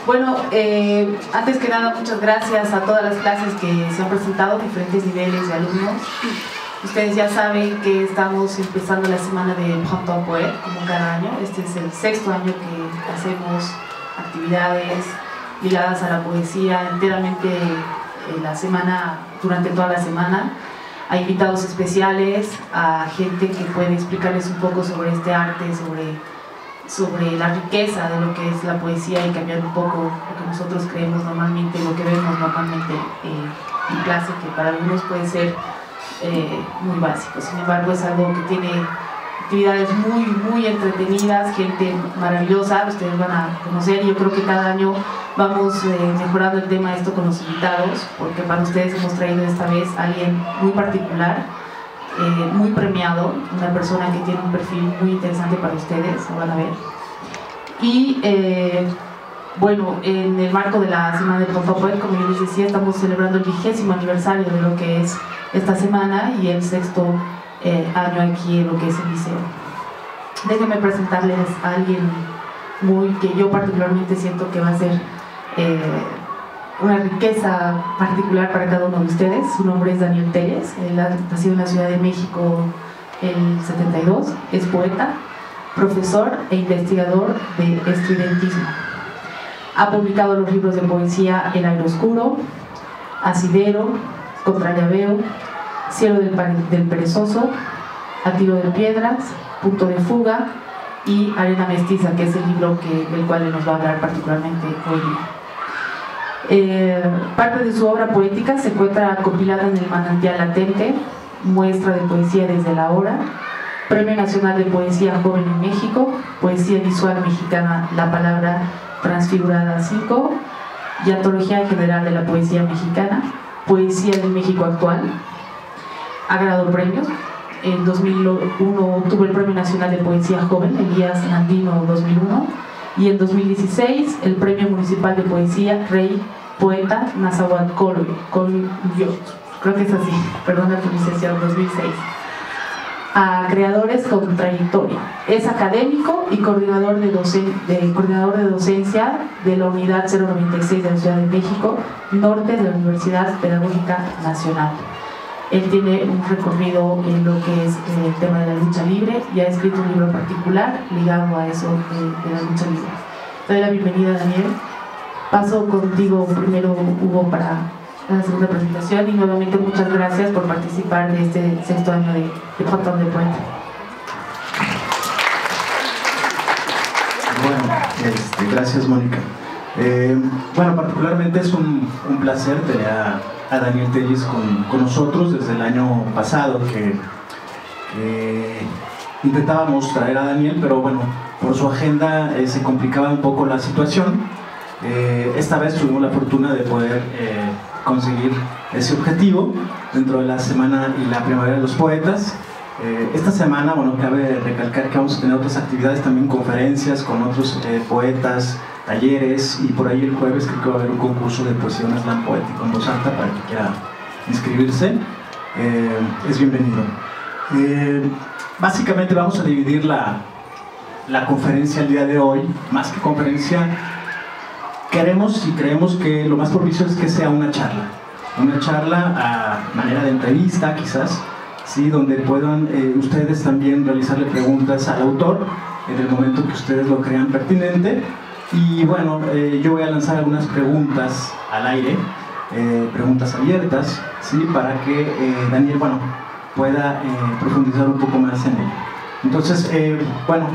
Bueno, antes que nada, muchas gracias a todas las clases que se han presentado, diferentes niveles de alumnos. Ustedes ya saben que estamos empezando la semana de Printemps Poète, como cada año. Este es el 6º año que hacemos actividades ligadas a la poesía enteramente la semana, durante toda la semana. A invitados especiales, a gente que puede explicarles un poco sobre este arte, sobre la riqueza de lo que es la poesía y cambiar un poco lo que nosotros creemos normalmente, lo que vemos normalmente en clase, que para algunos puede ser muy básico. Sin embargo, es algo que tiene actividades muy entretenidas, gente maravillosa, ustedes van a conocer. Yo creo que cada año vamos mejorando el tema de esto con los invitados, porque para ustedes hemos traído esta vez a alguien muy particular, muy premiado, una persona que tiene un perfil muy interesante para ustedes, lo van a ver. Y bueno, en el marco de la Semana de Printemps Poète, como yo les decía, estamos celebrando el 20º aniversario de lo que es esta semana y el 6º año aquí en lo que es el liceo. Déjenme presentarles a alguien que yo particularmente siento que va a ser una riqueza particular para cada uno de ustedes. Su nombre es Daniel Telles, él ha nacido en la Ciudad de México en el 72, es poeta, profesor e investigador de estudiantismo. Ha publicado los libros de poesía El aire oscuro, Asidero, Contrallaveo, Cielo del perezoso, A tiro de piedras, Punto de fuga y Arena mestiza, que es el libro del cual nos va a hablar particularmente hoy día. Parte de su obra poética se encuentra compilada en el Manantial Latente, muestra de poesía desde la hora, Premio Nacional de Poesía Joven en México, Poesía Visual Mexicana La Palabra Transfigurada 5 y Antología General de la Poesía Mexicana, Poesía de México Actual. Ha ganado premios. En 2001 obtuvo el Premio Nacional de Poesía Joven, Elías Nandino 2001, y en 2016 el Premio Municipal de Poesía Rey Poeta Nazahualcóyotl, creo que es así, perdón la pronunciación, 2006. A creadores con trayectoria. Es académico y coordinador de docencia de la Unidad 096 de la Ciudad de México, norte de la Universidad Pedagógica Nacional. Él tiene un recorrido en lo que es el tema de la lucha libre y ha escrito un libro particular ligado a eso de la lucha libre. Te doy la bienvenida, Daniel. Paso contigo primero, Hugo, para la segunda presentación, y nuevamente muchas gracias por participar de este 6º año de Printemps Poète. Bueno, gracias, Mónica. Bueno, particularmente es un placer tener a Daniel Telles con nosotros desde el año pasado, que intentábamos traer a Daniel, pero bueno, por su agenda se complicaba un poco la situación. Esta vez tuvimos la fortuna de poder conseguir ese objetivo dentro de la Semana y la Primavera de los Poetas. Esta semana, bueno, cabe recalcar que vamos a tener otras actividades, también conferencias con otros poetas, talleres, y por ahí el jueves creo que va a haber un concurso de poesía, un slam poético en voz alta para el que quiera inscribirse. Es bienvenido. Básicamente vamos a dividir la conferencia el día de hoy. Más que conferencia, queremos y creemos que lo más propicio es que sea una charla a manera de entrevista quizás, ¿sí? Donde puedan ustedes también realizarle preguntas al autor en el momento que ustedes lo crean pertinente. Y bueno, yo voy a lanzar algunas preguntas al aire, preguntas abiertas, ¿sí? Para que Daniel, bueno, pueda profundizar un poco más en ello. Entonces, bueno,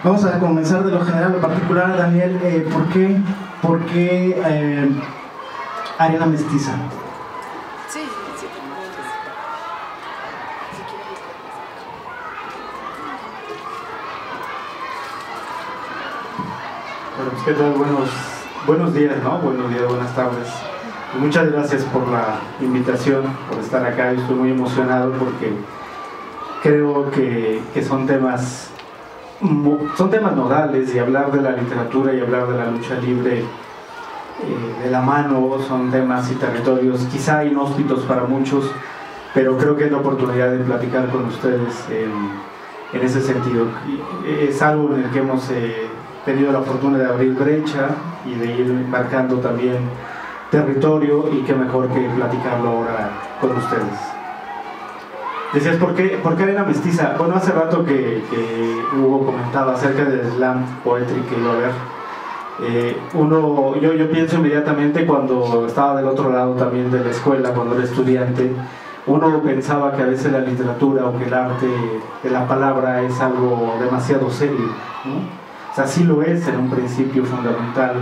vamos a comenzar de lo general a lo particular. Daniel, ¿por qué Arena Mestiza? Bueno, pues qué tal, buenos días, ¿no? Buenos días, buenas tardes. Y muchas gracias por la invitación, por estar acá. Yo estoy muy emocionado porque creo que son temas nodales, y hablar de la literatura y hablar de la lucha libre de la mano son temas y territorios quizá inhóspitos para muchos, pero creo que es la oportunidad de platicar con ustedes en ese sentido. Es algo en el que hemos tenido la fortuna de abrir brecha y de ir marcando también territorio, y qué mejor que platicarlo ahora con ustedes. Decías, ¿por qué arena mestiza? Bueno, hace rato que Hugo comentaba acerca del slam poetry que iba a ver. Yo pienso inmediatamente, cuando estaba del otro lado también de la escuela, cuando era estudiante, uno pensaba que a veces la literatura o que el arte de la palabra es algo demasiado serio, ¿no? O sea, sí lo es en un principio fundamental,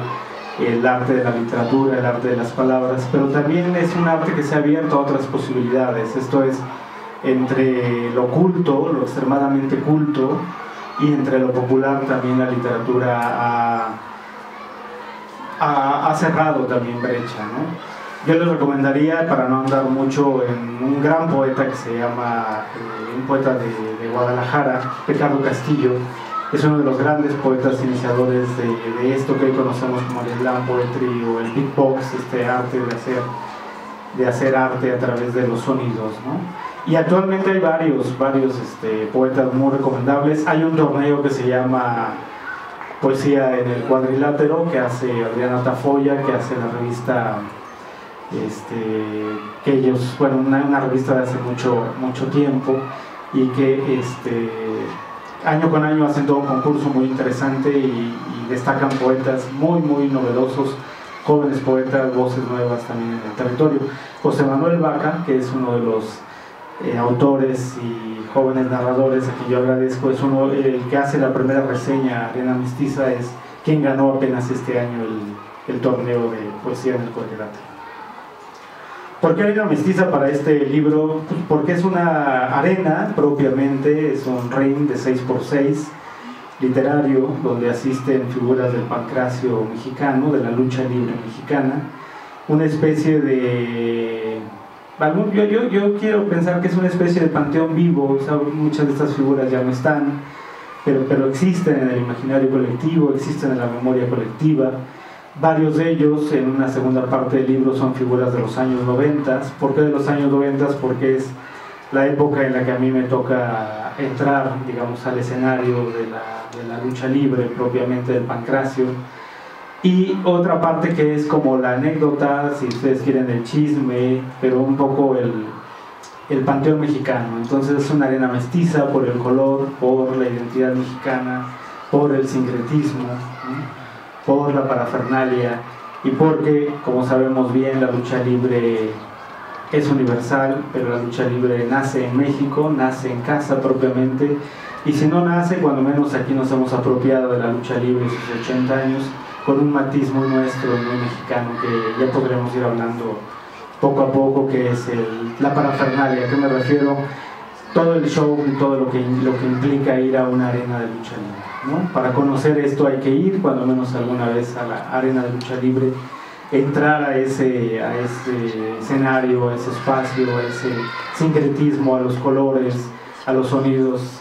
el arte de la literatura, el arte de las palabras, pero también es un arte que se ha abierto a otras posibilidades. Esto es, entre lo culto, lo extremadamente culto, y entre lo popular también la literatura ha cerrado también brecha, ¿no? Yo les recomendaría, para no andar mucho, en un gran poeta que se llama, un poeta de Guadalajara, Ricardo Castillo. Es uno de los grandes poetas iniciadores de esto que hoy conocemos como el slam poetry o el beatbox, este arte de hacer arte a través de los sonidos, ¿no? Y actualmente hay varios poetas muy recomendables. Hay un torneo que se llama Poesía en el Cuadrilátero, que hace Adriana Tafoya, que hace la revista, que ellos, bueno, una revista de hace mucho tiempo, y que año con año hacen todo un concurso muy interesante y destacan poetas muy novedosos, jóvenes poetas, voces nuevas también en el territorio. José Manuel Vaca, que es uno de los autores y jóvenes narradores a quien yo agradezco, es el que hace la primera reseña. Arena Mestiza es quien ganó apenas este año el torneo de poesía en el Cuadrilátero. ¿Por qué Arena Mestiza para este libro? Pues porque es una arena propiamente, es un ring de 6x6 literario, donde asisten figuras del pancracio mexicano, de la lucha libre mexicana, una especie de... Yo quiero pensar que es una especie de panteón vivo. O sea, muchas de estas figuras ya no están, pero existen en el imaginario colectivo, existen en la memoria colectiva. Varios de ellos, en una segunda parte del libro, son figuras de los años 90. ¿Por qué de los años 90? Porque es la época en la que a mí me toca entrar, digamos, al escenario de la lucha libre, propiamente del pancracio. Y otra parte que es como la anécdota, si ustedes quieren, el chisme, pero un poco el panteón mexicano. Entonces es una arena mestiza por el color, por la identidad mexicana, por el sincretismo, ¿no? Por la parafernalia, y porque, como sabemos bien, la lucha libre es universal, pero la lucha libre nace en México, nace en casa propiamente, y si no nace, cuando menos aquí nos hemos apropiado de la lucha libre en sus 80 años, con un matiz muy nuestro, muy mexicano, que ya podremos ir hablando poco a poco, que es la parafernalia. ¿A qué me refiero? Todo el show y todo lo que implica ir a una arena de lucha libre, ¿no? Para conocer esto hay que ir cuando menos alguna vez a la arena de lucha libre, entrar a ese escenario, a ese espacio, a ese sincretismo, a los colores, a los sonidos,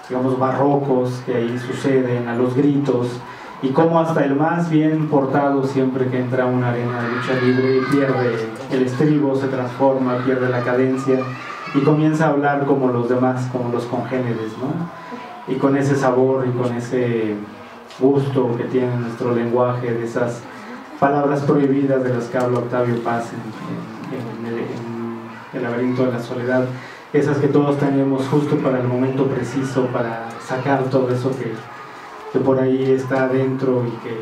digamos, barrocos que ahí suceden, a los gritos, y cómo hasta el más bien portado, siempre que entra a una arena de lucha libre, pierde el estribo, se transforma, pierde la cadencia y comienza a hablar como los demás, como los congéneres, ¿no? Y con ese sabor y con ese gusto que tiene nuestro lenguaje, de esas palabras prohibidas de las que habla Octavio Paz en El laberinto de la soledad, esas que todos tenemos justo para el momento preciso, para sacar todo eso que por ahí está adentro y que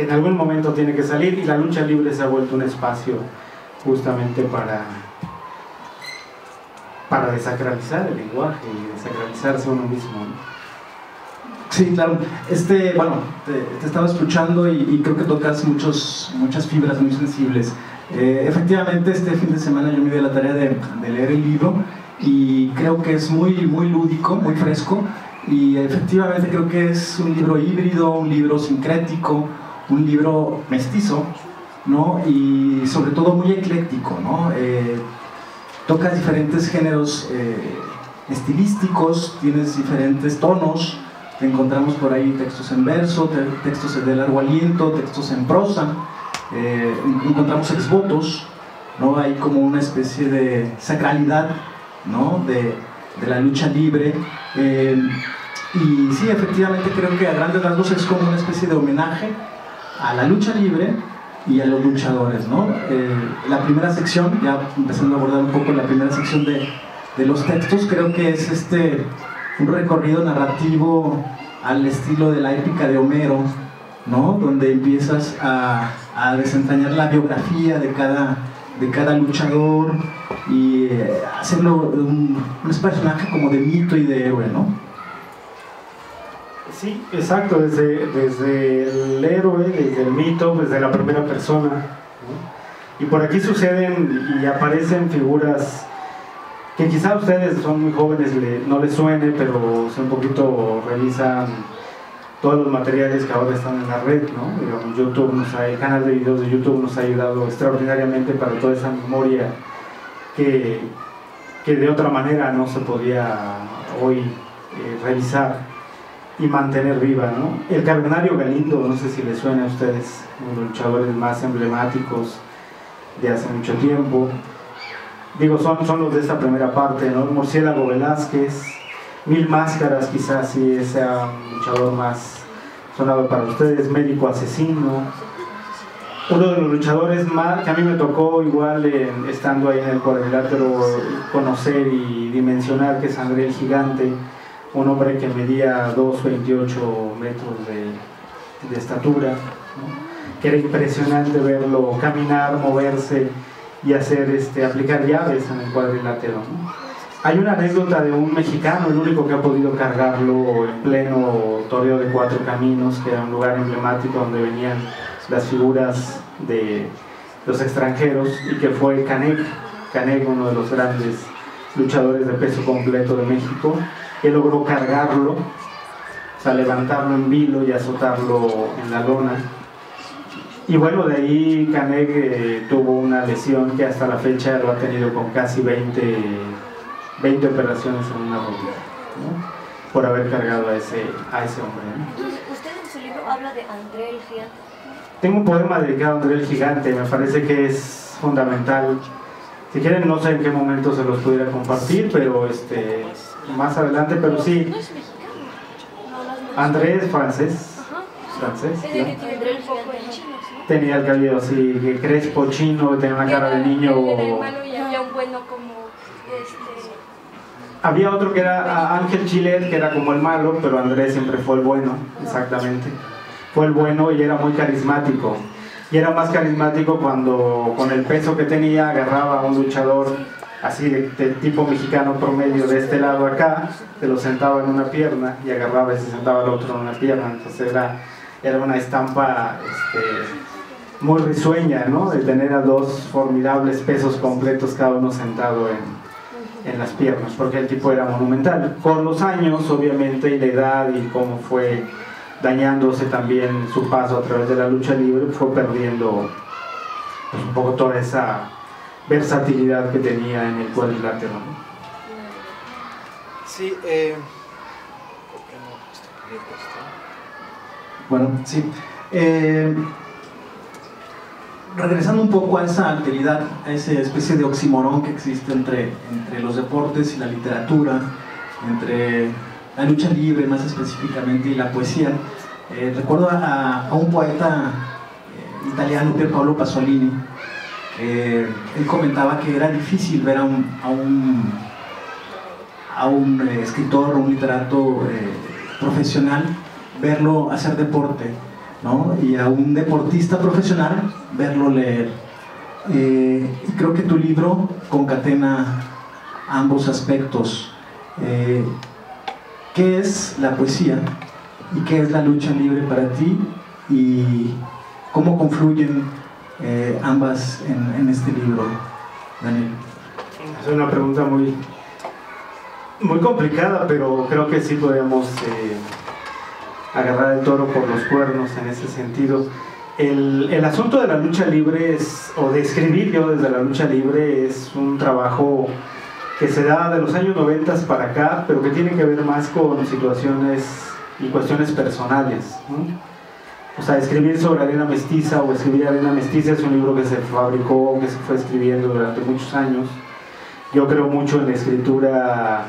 en algún momento tiene que salir. Y la lucha libre se ha vuelto un espacio justamente para desacralizar el lenguaje y desacralizarse uno mismo, ¿no? Sí, claro. Bueno, te estaba escuchando y creo que tocas muchas fibras muy sensibles. Efectivamente, este fin de semana yo me di la tarea de leer el libro y creo que es muy lúdico, muy fresco, y efectivamente creo que es un libro híbrido, un libro sincrético, un libro mestizo, ¿no? Y sobre todo muy ecléctico, ¿no? Tocas diferentes géneros estilísticos, tienes diferentes tonos. Encontramos por ahí textos en verso, textos de largo aliento, textos en prosa, encontramos exvotos, ¿no? Hay como una especie de sacralidad, ¿no? de la lucha libre. Y sí, efectivamente creo que a grandes rasgos es como una especie de homenaje a la lucha libre y a los luchadores, ¿no? La primera sección, ya empezando a abordar un poco la primera sección de los textos, creo que es un recorrido narrativo al estilo de la épica de Homero, ¿no? Donde empiezas a desentrañar la biografía de cada luchador y hacerlo un personaje como de mito y de héroe, ¿no? Sí, exacto, desde el héroe, desde el mito, desde la primera persona, ¿no? Y por aquí suceden y aparecen figuras que quizá ustedes son muy jóvenes y no les suene, pero si un poquito revisan todos los materiales que ahora están en la red, ¿no? Digamos, YouTube el canal de videos de YouTube nos ha ayudado extraordinariamente para toda esa memoria que de otra manera no se podía hoy revisar y mantener viva, ¿no? El Cavernario Galindo, no sé si les suena a ustedes, uno de los luchadores más emblemáticos de hace mucho tiempo. Digo, son los de esta primera parte, ¿no? Murciélago Velázquez, Mil Máscaras, quizás sí sea un luchador más sonado para ustedes, Médico Asesino. Uno de los luchadores más que a mí me tocó igual estando ahí en el cuadrilátero conocer y dimensionar, que es André el Gigante, un hombre que medía 2,28 metros de estatura, ¿no? Que era impresionante verlo caminar, moverse y hacer aplicar llaves en el cuadrilátero, ¿no? Hay una anécdota de un mexicano, el único que ha podido cargarlo en pleno torneo de Cuatro Caminos, que era un lugar emblemático donde venían las figuras de los extranjeros, y que fue Canek, uno de los grandes luchadores de peso completo de México. Él logró cargarlo, o sea, levantarlo en vilo y azotarlo en la lona. Y bueno, de ahí Canek tuvo una lesión que hasta la fecha lo ha tenido con casi 20 operaciones en una rodilla, ¿no? Por haber cargado a ese hombre, ¿no? ¿Usted en su libro habla de André el Gigante? Tengo un poema dedicado a André el Gigante, me parece que es fundamental. Si quieren, no sé en qué momento se los pudiera compartir, pero más adelante, pero sí. No es mexicano. André es francés. Ajá. Francés, Es de que ¿no? tendrá el foco en chinos, ¿no? Tenía el cabello así, que crespo, chino, tenía una cara de niño. Era el malo y había un bueno como Había otro que era Ángel Chilet, que era como el malo, pero Andrés siempre fue el bueno, exactamente. Fue el bueno y era muy carismático. Y era más carismático cuando, con el peso que tenía, agarraba a un luchador así de tipo mexicano promedio de este lado acá, se lo sentaba en una pierna y agarraba y se sentaba al otro en una pierna. Entonces era una estampa muy risueña, ¿no? De tener a dos formidables pesos completos, cada uno sentado en las piernas, porque el tipo era monumental. Con los años, obviamente, y la edad y cómo fue dañándose también su paso a través de la lucha libre, fue perdiendo pues, un poco toda esa versatilidad que tenía en el cuadrilátero, ¿no? Sí, Bueno, sí. Regresando un poco a esa alteridad, a esa especie de oxímoron que existe entre los deportes y la literatura, entre la lucha libre más específicamente y la poesía, recuerdo a un poeta italiano, Pier Paolo Pasolini. Él comentaba que era difícil ver a un escritor, un literato profesional, verlo hacer deporte, ¿no? Y a un deportista profesional verlo leer. Y creo que tu libro concatena ambos aspectos. ¿Qué es la poesía y qué es la lucha libre para ti? Y cómo confluyen ambas en este libro, Daniel. Es una pregunta muy complicada, pero creo que sí podemos agarrar el toro por los cuernos en ese sentido. El asunto de la lucha libre o de escribir yo desde la lucha libre, es un trabajo que se da de los años 90 para acá, pero que tiene que ver más con situaciones y cuestiones personales, ¿no? O sea, escribir sobre Arena Mestiza o escribir Arena Mestiza es un libro que se fabricó, que se fue escribiendo durante muchos años. Yo creo mucho en la escritura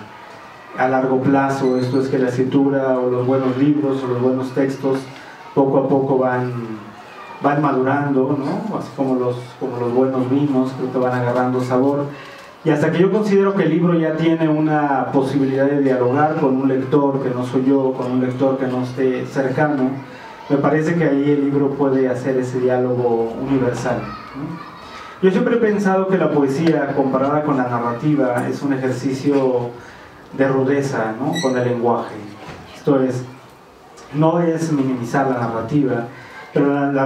a largo plazo. Esto es que la escritura o los buenos libros o los buenos textos poco a poco van madurando, ¿no? Así como los buenos vinos, creo que van agarrando sabor. Y hasta que yo considero que el libro ya tiene una posibilidad de dialogar con un lector que no soy yo, con un lector que no esté cercano, me parece que ahí el libro puede hacer ese diálogo universal, ¿no? Yo siempre he pensado que la poesía, comparada con la narrativa, es un ejercicio de rudeza, ¿no? Con el lenguaje. Esto es, no es minimizar la narrativa, pero la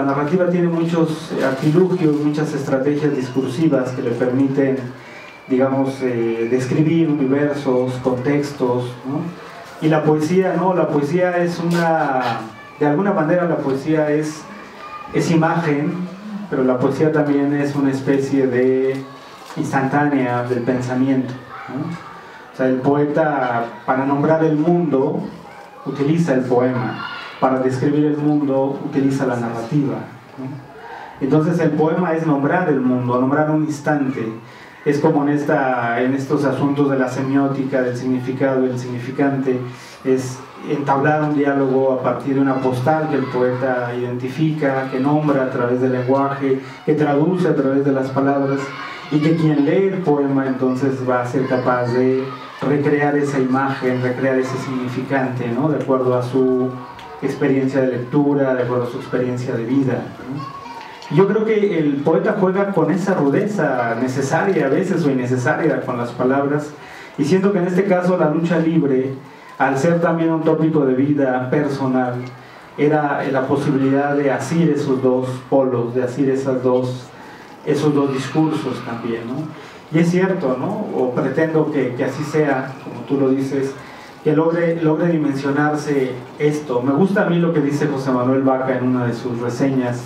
narrativa tiene muchos artilugios, muchas estrategias discursivas que le permiten, digamos, describir universos, contextos, ¿no? Y la poesía, ¿no? La poesía es de alguna manera la poesía es imagen, pero la poesía también es una especie de instantánea del pensamiento, ¿no? O sea, el poeta, para nombrar el mundo, utiliza el poema. Para describir el mundo utiliza la narrativa, ¿no? Entonces el poema es nombrar el mundo, nombrar un instante. Es como en estos asuntos de la semiótica, del significado y del significante, es entablar un diálogo a partir de una postal que el poeta identifica, que nombra a través del lenguaje, que traduce a través de las palabras, y que quien lee el poema entonces va a ser capaz de recrear esa imagen, recrear ese significante, ¿no? De acuerdo a su experiencia de lectura, de acuerdo a su experiencia de vida, ¿no? Yo creo que el poeta juega con esa rudeza necesaria a veces o innecesaria con las palabras, y siento que en este caso la lucha libre, al ser también un tópico de vida personal, era la posibilidad de asir esos dos polos, de asir esos dos discursos también, ¿no? Y es cierto, ¿no? O pretendo que así sea, como tú lo dices, que logre dimensionarse esto. Me gusta a mí lo que dice José Manuel Vaca en una de sus reseñas.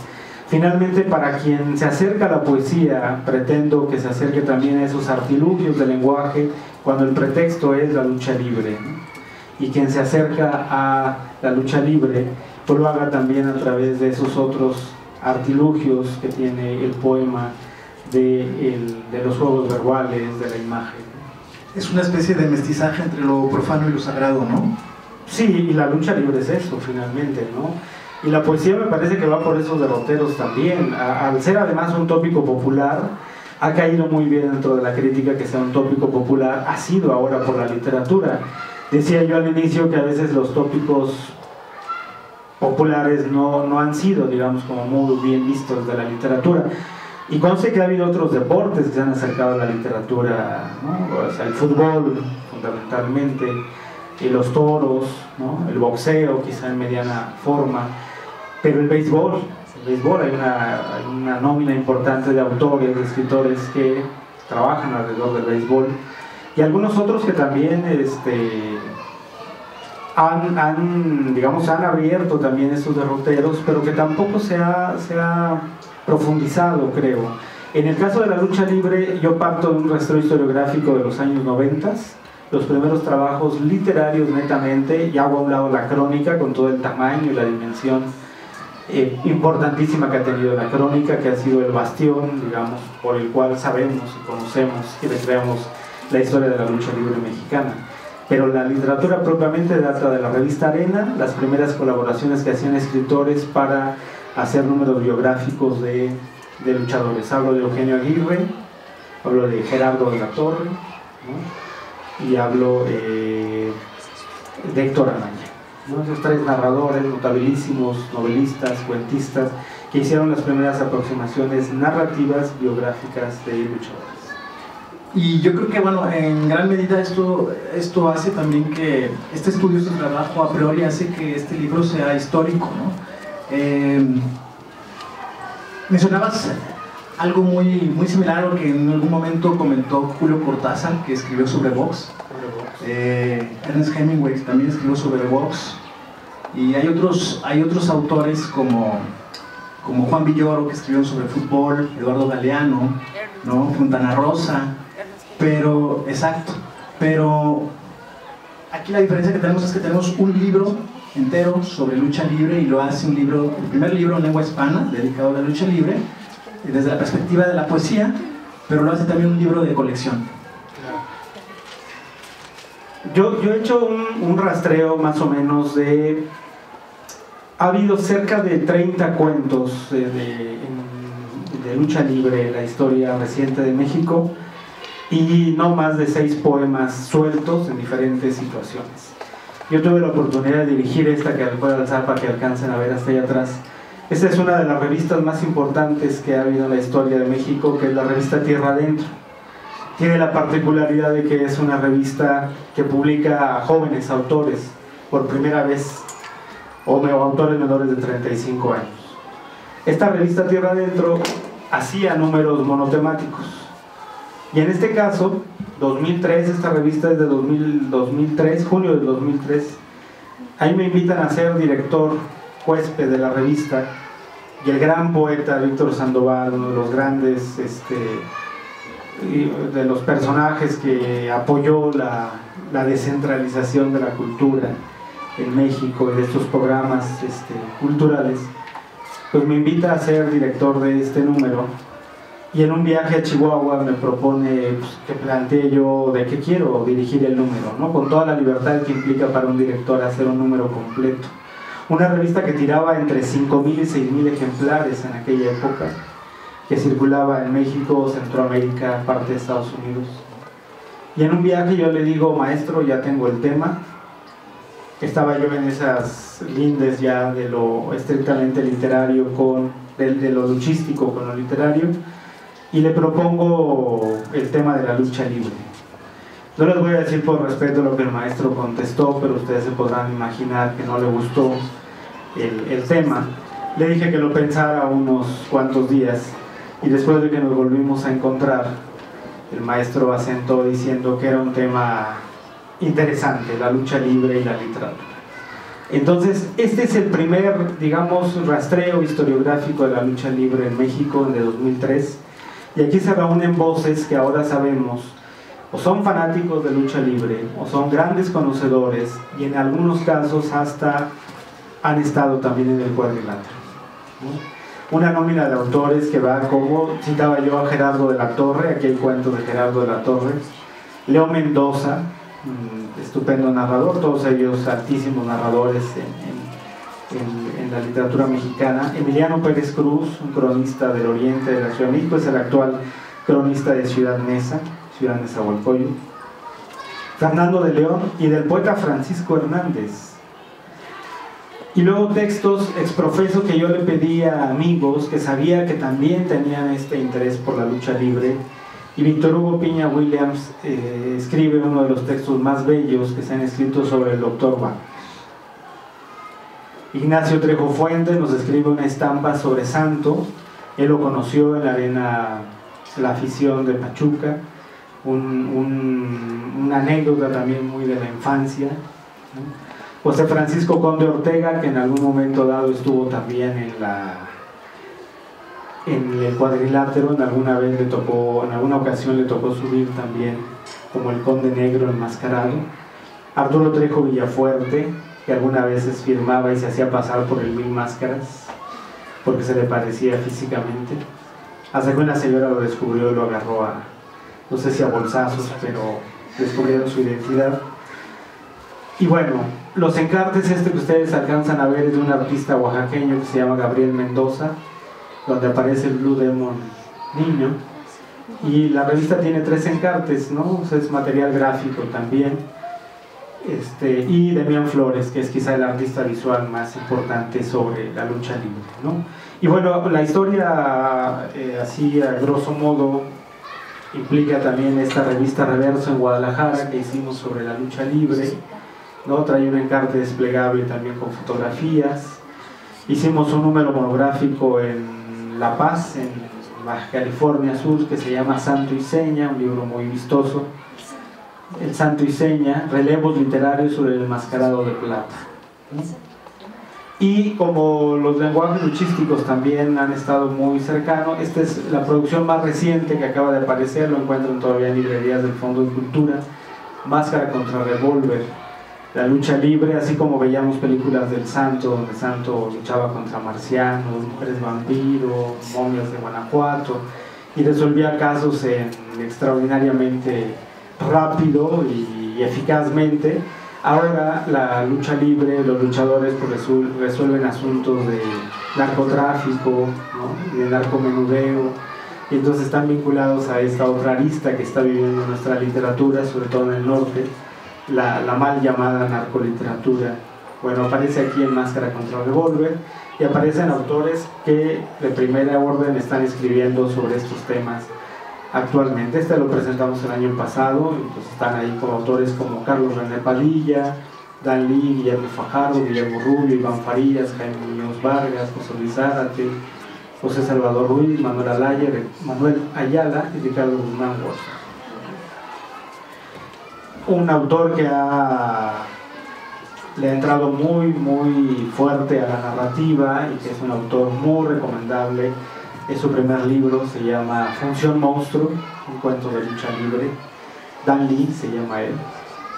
Finalmente, para quien se acerca a la poesía, pretendo que se acerque también a esos artilugios del lenguaje cuando el pretexto es la lucha libre, ¿no? Y quien se acerca a la lucha libre, pues lo haga también a través de esos otros artilugios que tiene el poema, de los juegos verbales, de la imagen. Es una especie de mestizaje entre lo profano y lo sagrado, ¿no? Sí, y la lucha libre es eso, finalmente, ¿no? Y la poesía me parece que va por esos derroteros también. Al ser además un tópico popular, ha caído muy bien dentro de la crítica que sea un tópico popular, ha sido ahora por la literatura. Decía yo al inicio que a veces los tópicos populares no han sido, digamos, como muy bien vistos de la literatura. Y conste que ha habido otros deportes que se han acercado a la literatura, ¿no? O sea, el fútbol, fundamentalmente, y los toros, ¿no? El boxeo, quizá en mediana forma, pero el béisbol hay una nómina importante de autores, de escritores que trabajan alrededor del béisbol, y algunos otros que también han abierto también esos derroteros, pero que tampoco se ha profundizado, creo. En el caso de la lucha libre, yo parto de un rastreo historiográfico de los años 90, los primeros trabajos literarios netamente, y hago a un lado la crónica con todo el tamaño y la dimensión importantísima que ha tenido la crónica, que ha sido el bastión, digamos, por el cual sabemos y conocemos y recreamos la historia de la lucha libre mexicana. Pero la literatura propiamente data de la revista Arena, las primeras colaboraciones que hacían escritores para hacer números biográficos de luchadores. Hablo de Eugenio Aguirre, hablo de Gerardo de la Torre, ¿no? Y hablo de Héctor Anaya, ¿no? Esos tres narradores notabilísimos, novelistas, cuentistas, que hicieron las primeras aproximaciones narrativas biográficas de luchadores. Y yo creo que, bueno, en gran medida esto hace también que este estudio, este trabajo a priori hace que este libro sea histórico, ¿no? Mencionabas algo muy similar a lo que en algún momento comentó Julio Cortázar, que escribió sobre box. Ernest Hemingway también escribió sobre box, y hay otros autores como Juan Villoro, que escribió sobre fútbol, Eduardo Galeano, ¿no? Fontana Rosa. Pero aquí la diferencia que tenemos es que tenemos un libro entero sobre lucha libre, y lo hace el primer libro en lengua hispana dedicado a la lucha libre desde la perspectiva de la poesía, pero lo hace también un libro de colección. Yo he hecho un rastreo más o menos de... Ha habido cerca de 30 cuentos de lucha libre en la historia reciente de México y no más de 6 poemas sueltos en diferentes situaciones. Yo tuve la oportunidad de dirigir esta, que puedo alzar para que alcancen a ver hasta allá atrás. Esta es una de las revistas más importantes que ha habido en la historia de México, que es la revista Tierra Adentro. Tiene la particularidad de que es una revista que publica a jóvenes autores por primera vez, o autores menores de 35 años. Esta revista Tierra Adentro hacía números monotemáticos. Y en este caso, 2003, esta revista es de 2003, junio del 2003. Ahí me invitan a ser director huésped de la revista, y el gran poeta Víctor Sandoval, uno de los grandes de los personajes que apoyó la descentralización de la cultura en México y de estos programas culturales, pues me invita a ser director de este número. Y en un viaje a Chihuahua me propone pues, que plantee yo de qué quiero dirigir el número, ¿no? Con toda la libertad que implica para un director hacer un número completo. Una revista que tiraba entre 5.000 y 6.000 ejemplares en aquella época, que circulaba en México, Centroamérica, parte de Estados Unidos. Y en un viaje yo le digo, maestro, ya tengo el tema. Estaba yo en esas lindes ya de lo estrictamente literario de lo luchístico con lo literario, y le propongo el tema de la lucha libre. No les voy a decir por respeto lo que el maestro contestó, pero ustedes se podrán imaginar que no le gustó el tema. Le dije que lo pensara unos cuantos días, y después de que nos volvimos a encontrar, el maestro asentó diciendo que era un tema interesante, la lucha libre y la literatura. Entonces, este es el primer, digamos, rastreo historiográfico de la lucha libre en México, de 2003, y aquí se reúnen voces que ahora sabemos o son fanáticos de lucha libre, o son grandes conocedores, y en algunos casos hasta han estado también en el cuadrilátero, ¿no? Una nómina de autores que va como, citaba yo a Gerardo de la Torre, aquí hay cuentos de Gerardo de la Torre, Leo Mendoza, estupendo narrador, todos ellos altísimos narradores en la literatura mexicana. Emiliano Pérez Cruz, un cronista del oriente de la Ciudad de México, es el actual cronista de Ciudad Neza, Nezahualcóyotl. Fernando de León, y del poeta Francisco Hernández. Y luego textos exprofeso que yo le pedí a amigos que sabía que también tenían este interés por la lucha libre. Y Víctor Hugo Piña Williams escribe uno de los textos más bellos que se han escrito sobre el Dr. Wagner. Ignacio Trejo Fuente nos escribe una estampa sobre Santo. Él lo conoció en la arena, la afición de Pachuca. Una anécdota también muy de la infancia, ¿no? José Francisco Conde Ortega, que en algún momento dado estuvo también en el cuadrilátero, en alguna ocasión le tocó subir también como el Conde Negro enmascarado. Arturo Trejo Villafuerte, que algunas veces firmaba y se hacía pasar por el Mil Máscaras porque se le parecía físicamente, hasta que una señora lo descubrió y lo agarró no sé si a bolsazos, pero descubrieron su identidad. Y bueno, los encartes que ustedes alcanzan a ver es de un artista oaxaqueño que se llama Gabriel Mendoza, donde aparece el Blue Demon niño, y la revista tiene 3 encartes, ¿no? O sea, es material gráfico también, y Demián Flores, que es quizá el artista visual más importante sobre la lucha libre, ¿no? Y bueno, la historia así a grosso modo implica también esta revista Reverso en Guadalajara que hicimos sobre la lucha libre, ¿no? Trae un encarte desplegable también con fotografías. Hicimos un número monográfico en La Paz, en Baja California Sur, que se llama Santo y Seña, un libro muy vistoso. El Santo y Seña, relevos literarios sobre el enmascarado de plata, ¿no? Y como los lenguajes luchísticos también han estado muy cercanos, esta es la producción más reciente que acaba de aparecer, lo encuentran todavía en librerías del Fondo de Cultura, Máscara contra Revólver, la lucha libre, así como veíamos películas del Santo, donde Santo luchaba contra marcianos, mujeres vampiro, momias de Guanajuato, y resolvía casos extraordinariamente rápido y y eficazmente. Ahora la lucha libre, los luchadores pues resuelven asuntos de narcotráfico, ¿no? De narcomenudeo, y entonces están vinculados a esta otra arista que está viviendo nuestra literatura, sobre todo en el norte, la mal llamada narcoliteratura. Bueno, aparece aquí en Máscara contra Revólver, y aparecen autores que de primera orden están escribiendo sobre estos temas actualmente. Este lo presentamos el año pasado, entonces están ahí como autores como Carlos René Padilla, Dan Lee, Guillermo Fajardo, Guillermo Rubio, Iván Farías, Jaime Muñoz Vargas, José Luis Zárate, José Salvador Ruiz, Manuel Ayala y Ricardo Guzmán Huerta. Un autor que le ha entrado muy fuerte a la narrativa y que es un autor muy recomendable. Es su primer libro, se llama Función Monstruo, un cuento de lucha libre. Dan Lee se llama él,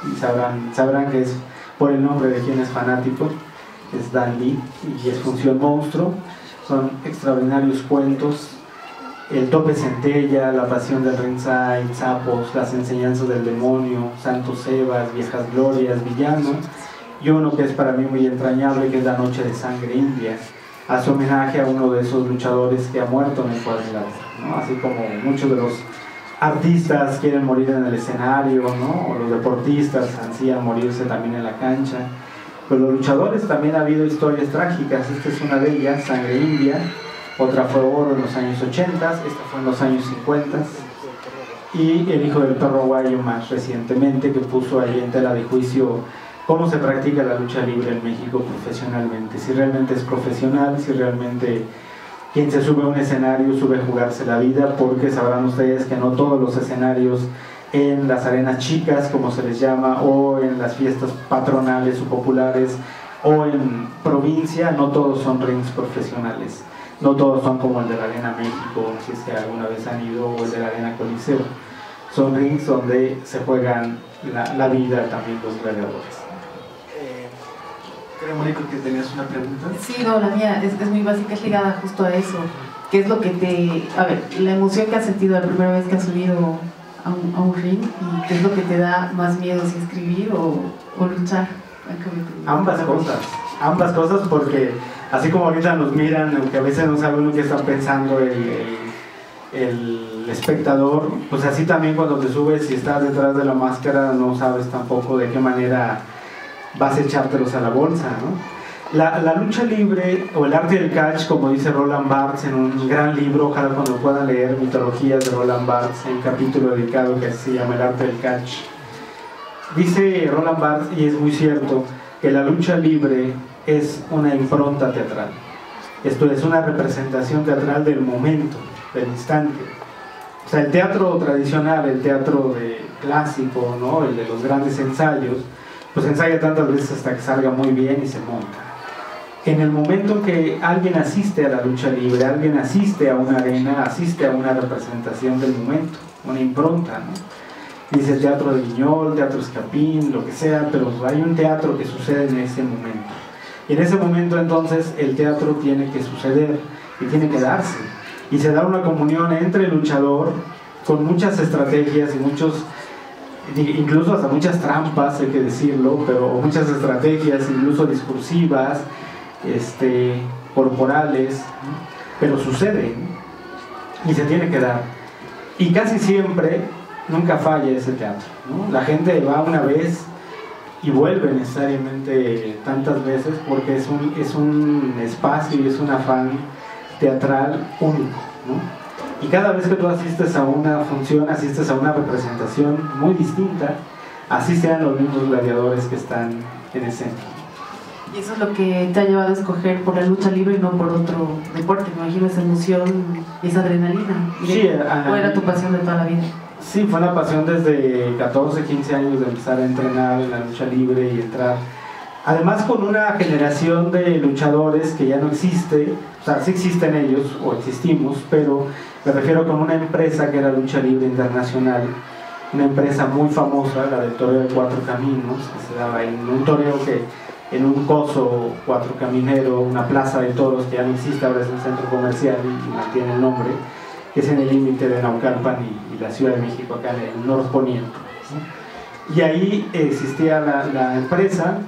y sabrán que es por el nombre de quien es fanático, es Dan Lee, y es Función Monstruo. Son extraordinarios cuentos: El tope centella, La pasión del ringside, Sapos, Las enseñanzas del demonio, Santos Sebas, Viejas glorias, Villano, y uno que es para mí muy entrañable, que es La noche de sangre india. Hace homenaje a uno de esos luchadores que ha muerto en el cuadrilátero, ¿no? Así como muchos de los artistas quieren morir en el escenario, ¿no? O los deportistas ansían morirse también en la cancha. Pues los luchadores también ha habido historias trágicas. Esta es una de ellas, Sangre India. Otra fue Oro en los años 80, esta fue en los años 50. Y El hijo del perro guayo más recientemente, que puso ahí en tela de juicio cómo se practica la lucha libre en México profesionalmente. Si realmente es profesional, si realmente quien se sube a un escenario sube a jugarse la vida, porque sabrán ustedes que no todos los escenarios en las arenas chicas, como se les llama, o en las fiestas patronales o populares, o en provincia, no todos son rings profesionales. No todos son como el de la Arena México, si es que alguna vez han ido, o el de la Arena Coliseo. Son rings donde se juegan la vida también los gladiadores. Creo, Mónico, que tenías una pregunta. Sí, no, la mía es muy básica, es ligada justo a eso. ¿Qué es lo que la emoción que has sentido la primera vez que has subido a un ring, y qué es lo que te da más miedo, si escribir o luchar? Ambas cosas, porque así como ahorita nos miran, aunque a veces no saben lo que está pensando el espectador, pues así también cuando te subes y estás detrás de la máscara no sabes tampoco de qué manera vas a echártelos a la bolsa, ¿no? La lucha libre, o el arte del catch, como dice Roland Barthes en un gran libro, ojalá cuando puedan leer Mitologías de Roland Barthes, en un capítulo dedicado que se llama El arte del catch, dice Roland Barthes, y es muy cierto, que la lucha libre es una impronta teatral. Esto es una representación teatral del momento, del instante. O sea, el teatro tradicional, el teatro clásico, ¿no? El de los grandes ensayos, pues ensaya tantas veces hasta que salga muy bien y se monta. En el momento que alguien asiste a la lucha libre, alguien asiste a una arena, asiste a una representación del momento, una impronta, ¿no? Dice teatro de Guiñol, teatro Escapín, lo que sea, pero hay un teatro que sucede en ese momento. Y en ese momento entonces el teatro tiene que suceder y tiene que darse. Y se da una comunión entre el luchador, con muchas estrategias y incluso hasta muchas trampas, hay que decirlo, pero muchas estrategias, incluso discursivas, corporales, pero sucede, ¿no? Y se tiene que dar. Y casi siempre, nunca falla ese teatro, ¿no? La gente va una vez y vuelve necesariamente tantas veces, porque es un espacio y es un afán teatral único, ¿no? Y cada vez que tú asistes a una función, asistes a una representación muy distinta, así sean los mismos gladiadores que están en escena. Y eso es lo que te ha llevado a escoger por la lucha libre y no por otro deporte. Me imagino esa emoción y esa adrenalina. Sí, ¿o era tu pasión de toda la vida? Sí, fue una pasión desde 14, 15 años de empezar a entrenar en la lucha libre y entrar. Además, con una generación de luchadores que ya no existe, o sea, sí existen ellos, o existimos, pero me refiero con una empresa que era Lucha Libre Internacional, una empresa muy famosa, la del toreo de Cuatro Caminos, que se daba en un toreo en un coso cuatro caminero, una plaza de toros que ya no existe, ahora es un centro comercial y mantiene el nombre, que es en el límite de Naucalpan y la Ciudad de México, acá en el norponiente, ¿no? y ahí existía la empresa.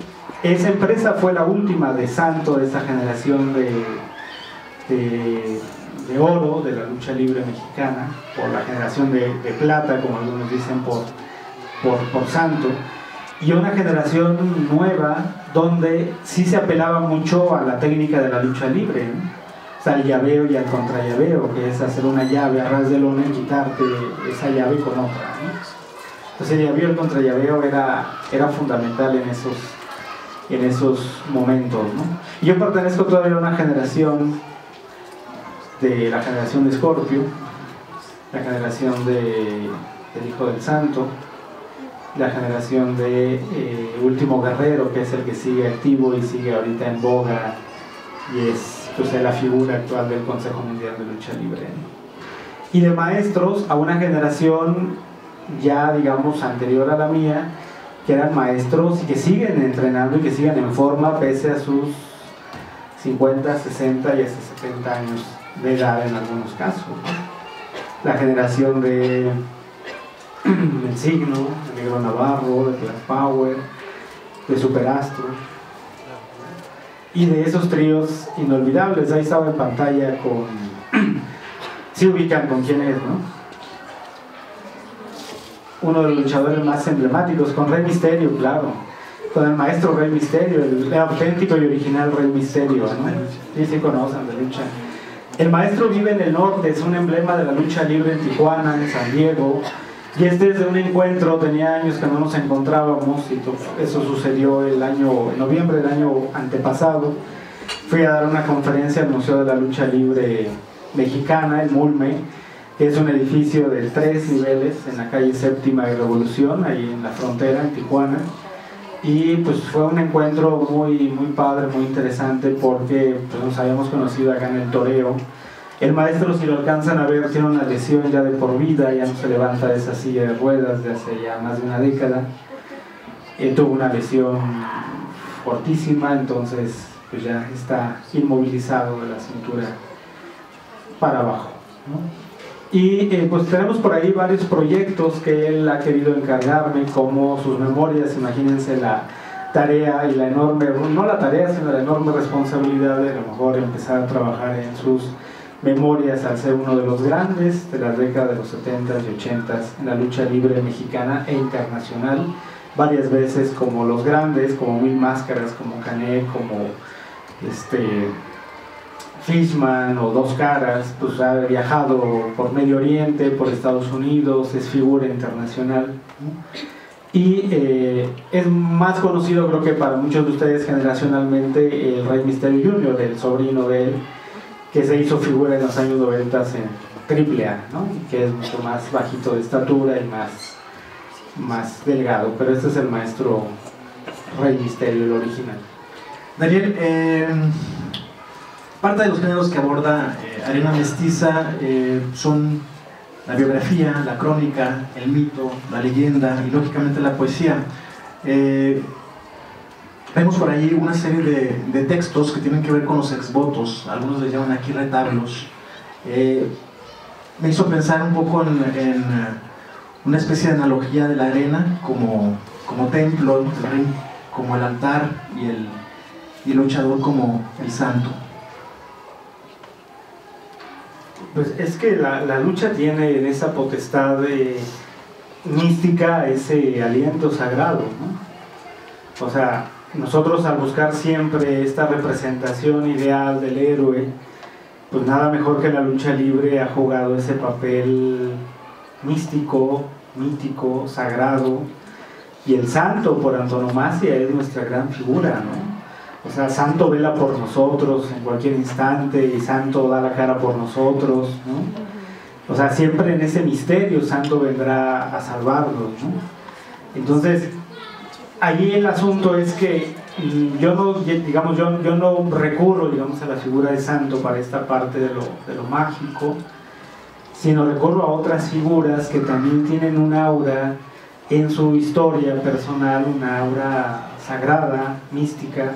Esa empresa fue la última de santo de esta generación de oro de la lucha libre mexicana, por la generación de plata, como algunos dicen, por santo, y una generación nueva donde sí se apelaba mucho a la técnica de la lucha libre, ¿no? O sea, al llaveo y al contrallaveo, que es hacer una llave a ras de lona y quitarte esa llave con otra, ¿no? Entonces el llaveo y el contrallaveo era fundamental en esos momentos, ¿no? Y yo pertenezco todavía a una generación, de la generación de Scorpio, la generación del Hijo del Santo, la generación de Último Guerrero, que es el que sigue activo y sigue ahorita en boga, y es pues la figura actual del Consejo Mundial de Lucha Libre, ¿no? Y de maestros a una generación ya, digamos, anterior a la mía, que eran maestros y que siguen entrenando y que siguen en forma pese a sus 50, 60 y hasta 70 años de edad en algunos casos, ¿no? La generación de El Signo, de Negro Navarro, de Black Power, de Superastro, y de esos tríos inolvidables. Ahí estaba en pantalla con sí ubican con quién es, ¿no? Uno de los luchadores más emblemáticos, con Rey Misterio, claro, con el maestro Rey Misterio, el auténtico y original Rey Misterio, ¿no? Sí conocen de lucha. El maestro vive en el norte, es un emblema de la lucha libre en Tijuana, en San Diego, y este es de un encuentro, tenía años que no nos encontrábamos, y eso sucedió en noviembre del año antepasado. Fui a dar una conferencia al Museo de la Lucha Libre Mexicana, el MULME, que es un edificio de 3 niveles en la calle Séptima y Revolución, ahí en la frontera, en Tijuana. Y pues fue un encuentro muy padre, muy interesante, porque pues, nos habíamos conocido acá en el toreo. El maestro, si lo alcanzan a ver, tiene una lesión ya de por vida, ya no se levanta de esa silla de ruedas de hace ya más de una década. Tuvo una lesión fortísima, entonces pues ya está inmovilizado de la cintura para abajo, ¿no? Y pues tenemos por ahí varios proyectos que él ha querido encargarme, como sus memorias. Imagínense la tarea y la enorme, no la tarea, sino la enorme responsabilidad de a lo mejor empezar a trabajar en sus memorias al ser uno de los grandes de la década de los 70s y 80s en la lucha libre mexicana e internacional, varias veces como los grandes, como Mil Máscaras, como Canek, como Fishman o Dos Caras. Pues ha viajado por Medio Oriente, por Estados Unidos, es figura internacional, ¿no? Y es más conocido, creo que para muchos de ustedes generacionalmente, el Rey Misterio Jr., el sobrino de él, que se hizo figura en los años 90 en AAA, ¿no? Que es mucho más bajito de estatura y más delgado, pero este es el maestro Rey Misterio, el original. Daniel, parte de los géneros que aborda Arena Mestiza son la biografía, la crónica, el mito, la leyenda y lógicamente la poesía. Vemos por ahí una serie de textos que tienen que ver con los exvotos, algunos les llaman aquí retablos. Me hizo pensar un poco en una especie de analogía de la arena como templo, el ring como el altar y el luchador como el santo. Pues es que la lucha tiene en esa potestad mística ese aliento sagrado, ¿no? O sea, nosotros al buscar siempre esta representación ideal del héroe, pues nada mejor que la lucha libre ha jugado ese papel místico, mítico, sagrado, y el santo por antonomasia es nuestra gran figura, ¿no? O sea, santo vela por nosotros en cualquier instante, y santo da la cara por nosotros, ¿no? O sea, siempre en ese misterio santo vendrá a salvarnos, ¿no? Entonces, allí el asunto es que yo no recurro, digamos, a la figura de santo para esta parte de lo mágico, sino recurro a otras figuras que también tienen un aura en su historia personal, una aura sagrada, mística,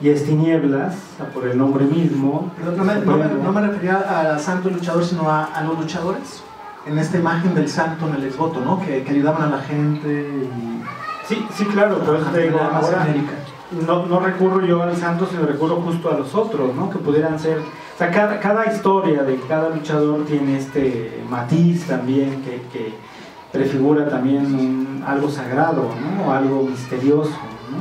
y es tinieblas, por el nombre mismo. Pero no me refería al santo luchador, sino a los luchadores, en esta imagen del santo en el exvoto, ¿no? Que ayudaban a la gente Sí, claro, pero eso te digo, ahora no recurro yo al santo, sino recurro justo a los otros, ¿no? Que pudieran ser, o sea, cada historia de cada luchador tiene este matiz también que prefigura también algo sagrado, ¿no? O algo misterioso, ¿no?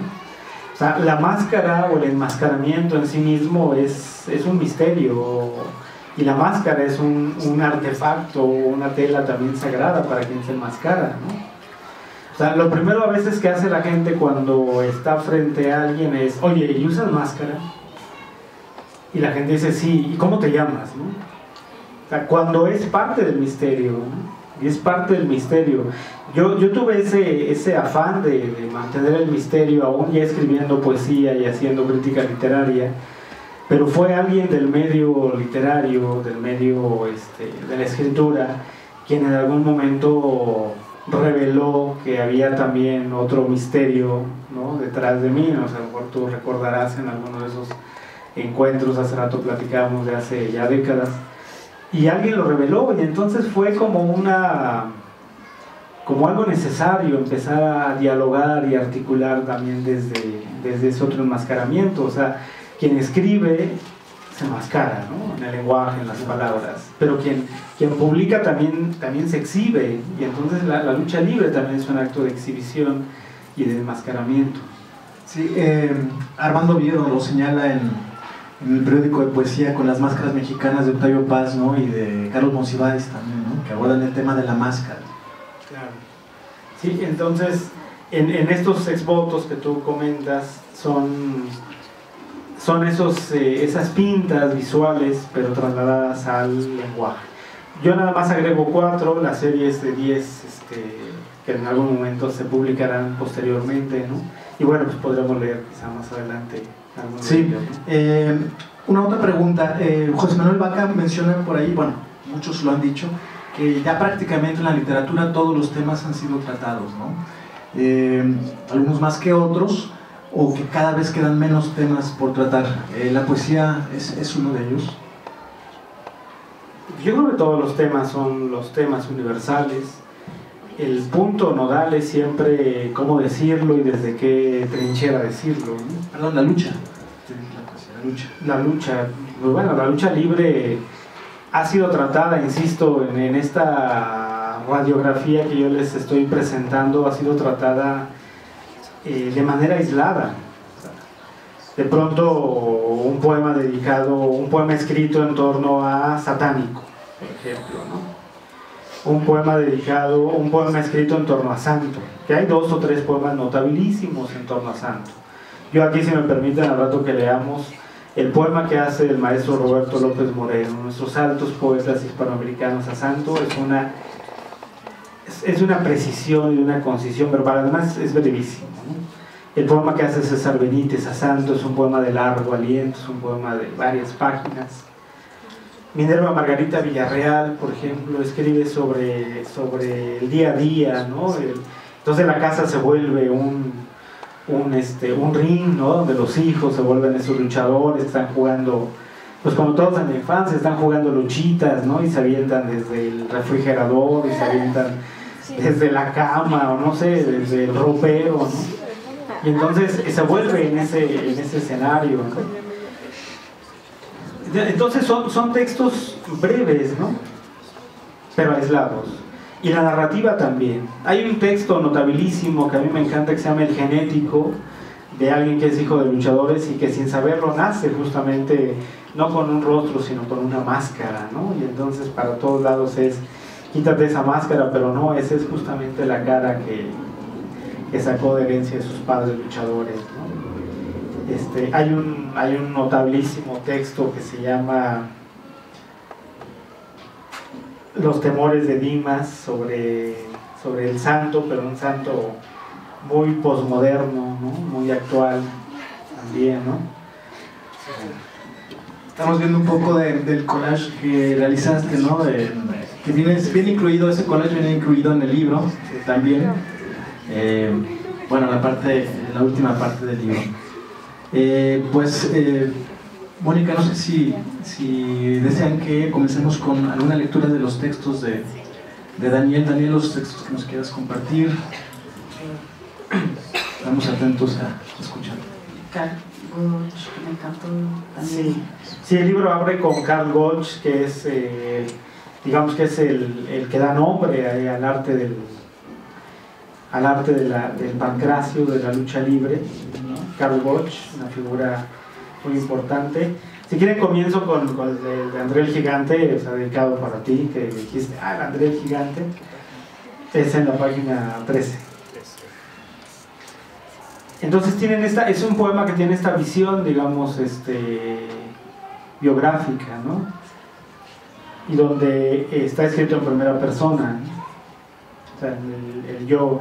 O sea, la máscara o el enmascaramiento en sí mismo es un misterio, y la máscara es un artefacto, una tela también sagrada para quien se enmascara, ¿no? O sea, lo primero a veces que hace la gente cuando está frente a alguien es: oye, ¿y usas máscara? Y la gente dice: sí, ¿y cómo te llamas? ¿No? O sea, cuando es parte del misterio, ¿no? Y es parte del misterio. Yo tuve ese afán de mantener el misterio, aún ya escribiendo poesía y haciendo crítica literaria, pero fue alguien del medio literario, del medio de la escritura, quien en algún momento reveló que había también otro misterio, ¿no? Detrás de mí. O sea, a lo mejor tú recordarás en alguno de esos encuentros, hace rato platicábamos de hace ya décadas, y alguien lo reveló, y entonces fue como algo necesario empezar a dialogar y articular también desde ese otro enmascaramiento. O sea, quien escribe se enmascara, ¿no? En el lenguaje, en las palabras, pero quien publica también se exhibe, y entonces la lucha libre también es un acto de exhibición y de enmascaramiento. Sí, Armando Viedo lo señala en el periódico de poesía con las máscaras mexicanas de Octavio Paz, ¿no? Y de Carlos Monsiváis también, ¿no? Que abordan el tema de la máscara. Claro. Sí, entonces en estos exvotos que tú comentas son esas pintas visuales, pero trasladadas al lenguaje. Yo nada más agrego 4, la serie es de 10 que en algún momento se publicarán posteriormente, ¿no? Y bueno, pues podremos leer quizá más adelante algunos de ellos, ¿no? Una otra pregunta. José Manuel Vaca menciona por ahí, bueno, muchos lo han dicho, que ya prácticamente en la literatura todos los temas han sido tratados, ¿no? Algunos más que otros, o que cada vez quedan menos temas por tratar. ¿La poesía es uno de ellos? Yo creo que todos los temas son los temas universales. El punto nodal es siempre cómo decirlo y desde qué trinchera decirlo, ¿no? Perdón, la lucha. La lucha, bueno, la lucha libre ha sido tratada, insisto, en esta radiografía que yo les estoy presentando, ha sido tratada de manera aislada. De pronto un poema escrito en torno a satánico, por ejemplo, ¿no? Un poema escrito en torno a santo, que hay 2 o 3 poemas notabilísimos en torno a santo. Yo aquí, si me permiten, al rato que leamos el poema que hace el maestro Roberto López Moreno, nuestros altos poetas hispanoamericanos, a santo, es una precisión y una concisión verbal, además es brevísimo, ¿no? El poema que hace César Benítez a santo es un poema de largo aliento, es un poema de varias páginas. Minerva Margarita Villarreal, por ejemplo, escribe sobre el día a día, ¿no? Entonces la casa se vuelve un ring, ¿no? Donde los hijos se vuelven esos luchadores, están jugando, pues como todos en la infancia, están jugando luchitas, ¿no? Y se avientan desde el refrigerador, y se avientan desde la cama, o no sé, desde el ropero, ¿no? Y entonces se vuelve en ese escenario, ¿no? Entonces son textos breves, ¿no? Pero aislados. Y la narrativa también. Hay un texto notabilísimo que a mí me encanta, que se llama El Genético, de alguien que es hijo de luchadores y que sin saberlo nace justamente no con un rostro, sino con una máscara, ¿no? Y entonces para todos lados es: quítate esa máscara, pero no, esa es justamente la cara que sacó de herencia de sus padres luchadores, ¿no? Hay un notabilísimo texto que se llama Los temores de Dimas, sobre el santo, pero un santo muy posmoderno, ¿no? Muy actual también, ¿no? Estamos viendo un poco del collage que realizaste, ¿no? Que viene incluido, ese collage viene incluido en el libro también. Bueno, la última parte del libro. Mónica, no sé si desean que comencemos con alguna lectura de los textos de Daniel. Daniel, los textos que nos quieras compartir. estaremos atentos a escuchar. Carl Gotch, que me encantó también. Sí, el libro abre con Carl Gotch, que es, digamos que es el que da nombre al arte del pancracio, de la lucha libre, ¿no? Carl Gotch, una figura muy importante. Si quieren comienzo con el de André el Gigante, o sea, dedicado para ti, que dijiste, el André el Gigante, es en la página 13. Entonces es un poema que tiene esta visión, digamos, biográfica, ¿no? Y donde está escrito en primera persona, ¿no? O sea, el yo.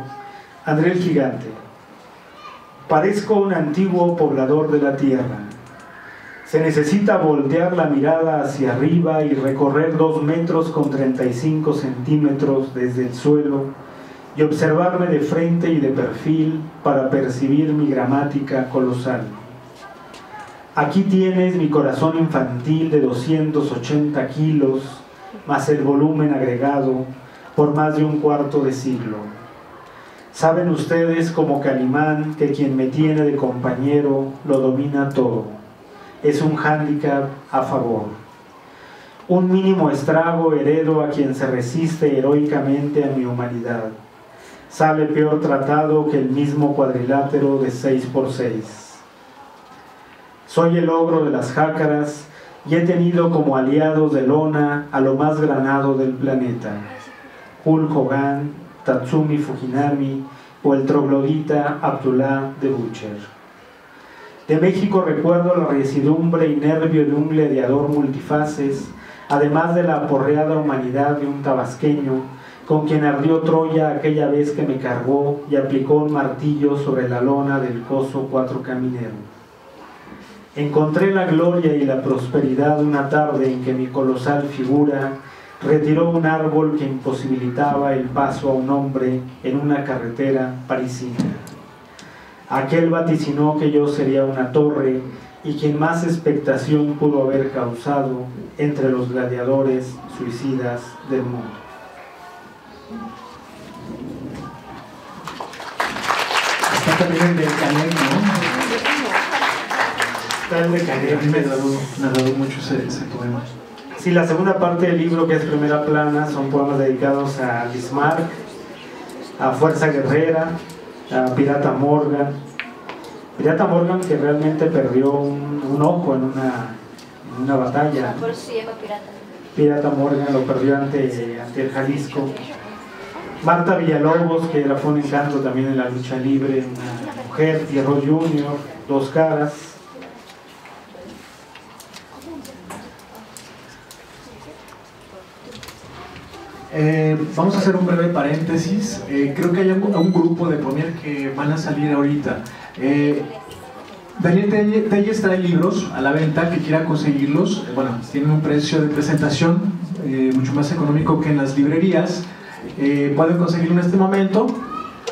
André el Gigante. Parezco un antiguo poblador de la tierra. Se necesita voltear la mirada hacia arriba y recorrer 2 metros con 35 centímetros desde el suelo y observarme de frente y de perfil para percibir mi gramática colosal. Aquí tienes mi corazón infantil de 280 kilos, más el volumen agregado por más de un cuarto de siglo. Saben ustedes como Calimán que quien me tiene de compañero lo domina todo. Es un hándicap a favor. Un mínimo estrago heredo a quien se resiste heroicamente a mi humanidad. Sale peor tratado que el mismo cuadrilátero de 6x6. Soy el ogro de las jácaras y he tenido como aliados de lona a lo más granado del planeta. Hulk Hogan, Tatsumi Fujinami o el troglodita Abdullah de Butcher. De México recuerdo la residumbre y nervio de un gladiador multifaces, además de la aporreada humanidad de un tabasqueño, con quien ardió Troya aquella vez que me cargó y aplicó un martillo sobre la lona del coso Cuatro Caminero. Encontré la gloria y la prosperidad una tarde en que mi colosal figura retiró un árbol que imposibilitaba el paso a un hombre en una carretera parisina. Aquel vaticinó que yo sería una torre y quien más expectación pudo haber causado entre los gladiadores suicidas del mundo. Está también el de Canet, ¿no? Está el de Canet. A mí me ha dado mucho ese poema. Sí, la segunda parte del libro, que es primera plana, son poemas dedicados a Bismarck, a Fuerza Guerrera, a Pirata Morgan. Pirata Morgan, que realmente perdió un ojo en una batalla. Por eso se llama pirata. Pirata Morgan lo perdió ante el Jalisco. Marta Villalobos, que fue un encanto también en la lucha libre, una mujer. Pierrot Jr., Dos Caras. Vamos a hacer un breve paréntesis. Creo que hay un grupo de Pomier que van a salir ahorita. Daniel Telles trae libros a la venta, que quiera conseguirlos. Bueno, tienen un precio de presentación mucho más económico que en las librerías. Pueden conseguirlo en este momento,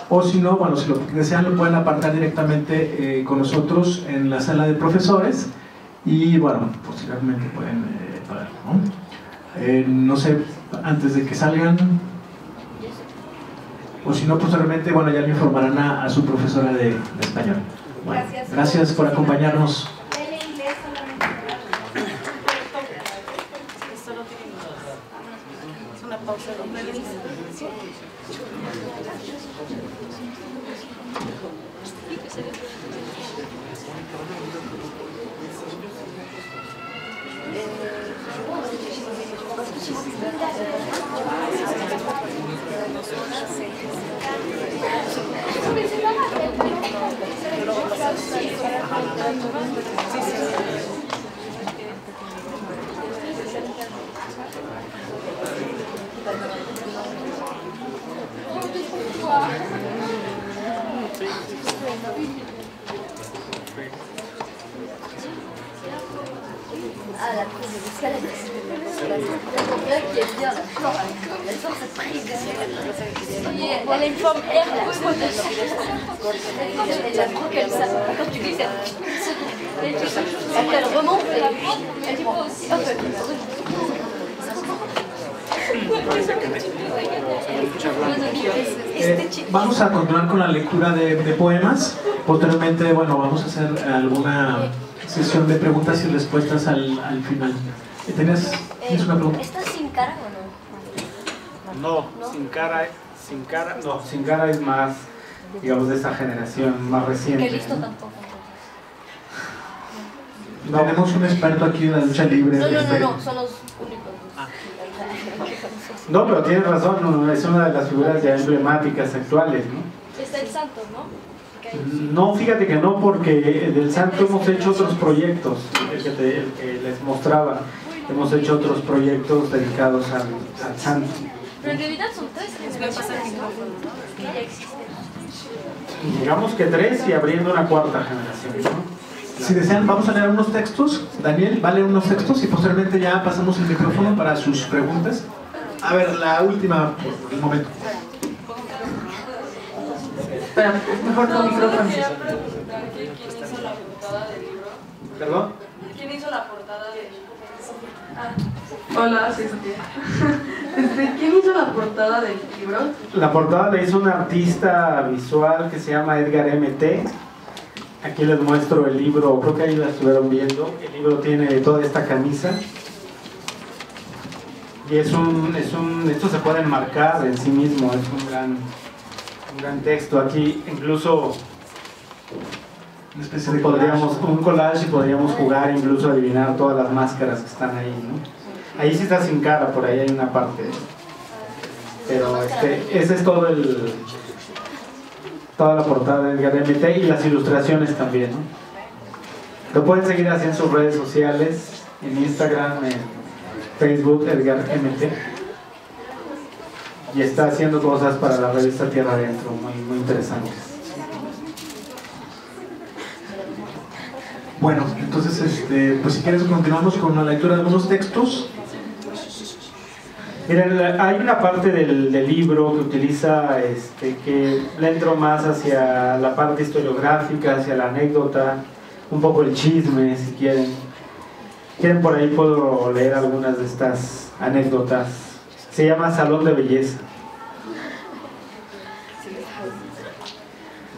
o si no, bueno, si lo desean lo pueden apartar directamente con nosotros en la sala de profesores y bueno, posteriormente pueden pagar, ¿no? No sé, antes de que salgan, o si no, posteriormente, bueno, ya le informarán a su profesora de español. Bueno, gracias por acompañarnos. Es una pausa de Ah, la prise d'escalade. Là qui aime bien la flore, elle sort cette prise d'escalade. Elle a une forme R, elle la prend comme ça. Quand tu dis ça, après elle remonte et elle prend. Hop. Vamos a continuar con la lectura de poemas. Posteriormente, bueno, vamos a hacer alguna sesión de preguntas y respuestas al final. ¿Tienes una pregunta? ¿Estás sin cara o no? No, sin cara es más, digamos, de esta generación más reciente. Que listo tampoco. No. Tenemos un experto aquí de la lucha libre. No, son los únicos. No, pero tienes razón, es una de las figuras ya emblemáticas actuales, ¿no? Está el santo, ¿no? No, fíjate que no, porque del santo hemos hecho otros proyectos, el que les mostraba. Hemos hecho otros proyectos dedicados al santo. Pero en realidad son 3 generaciones, ¿no? Que ya existen. Digamos que 3 y abriendo una 4ª generación, ¿no? Si desean, vamos a leer unos textos. Daniel va a leer unos textos y posteriormente ya pasamos el micrófono para sus preguntas. A ver, la última por el momento. Espera, mejor con micrófono. Quería preguntar quién hizo la portada del libro. ¿Perdón? ¿Quién hizo la portada del libro? Hola, soy Sofía. ¿Quién hizo la portada del libro? La portada la hizo un artista visual que se llama Edgar M.T. Aquí les muestro el libro, creo que ahí la estuvieron viendo. El libro tiene toda esta camisa. Y esto se puede enmarcar en sí mismo, es un gran texto. Aquí incluso Una especie de podríamos, un collage y podríamos jugar, incluso adivinar todas las máscaras que están ahí, ¿no? Ahí sí está sin cara, por ahí hay una parte. Pero ese es todo toda la portada de Edgar M.T. y las ilustraciones también, ¿no? Lo pueden seguir así en sus redes sociales, en Instagram, en Facebook, Edgar M.T. Y está haciendo cosas para la revista Tierra Adentro, muy interesantes. Bueno, entonces, pues si quieres continuamos con la lectura de algunos textos. Miren, hay una parte del libro que utiliza, que le entro más hacia la parte historiográfica, hacia la anécdota, un poco el chisme, si quieren. Quieren, por ahí puedo leer algunas de estas anécdotas. Se llama Salón de Belleza.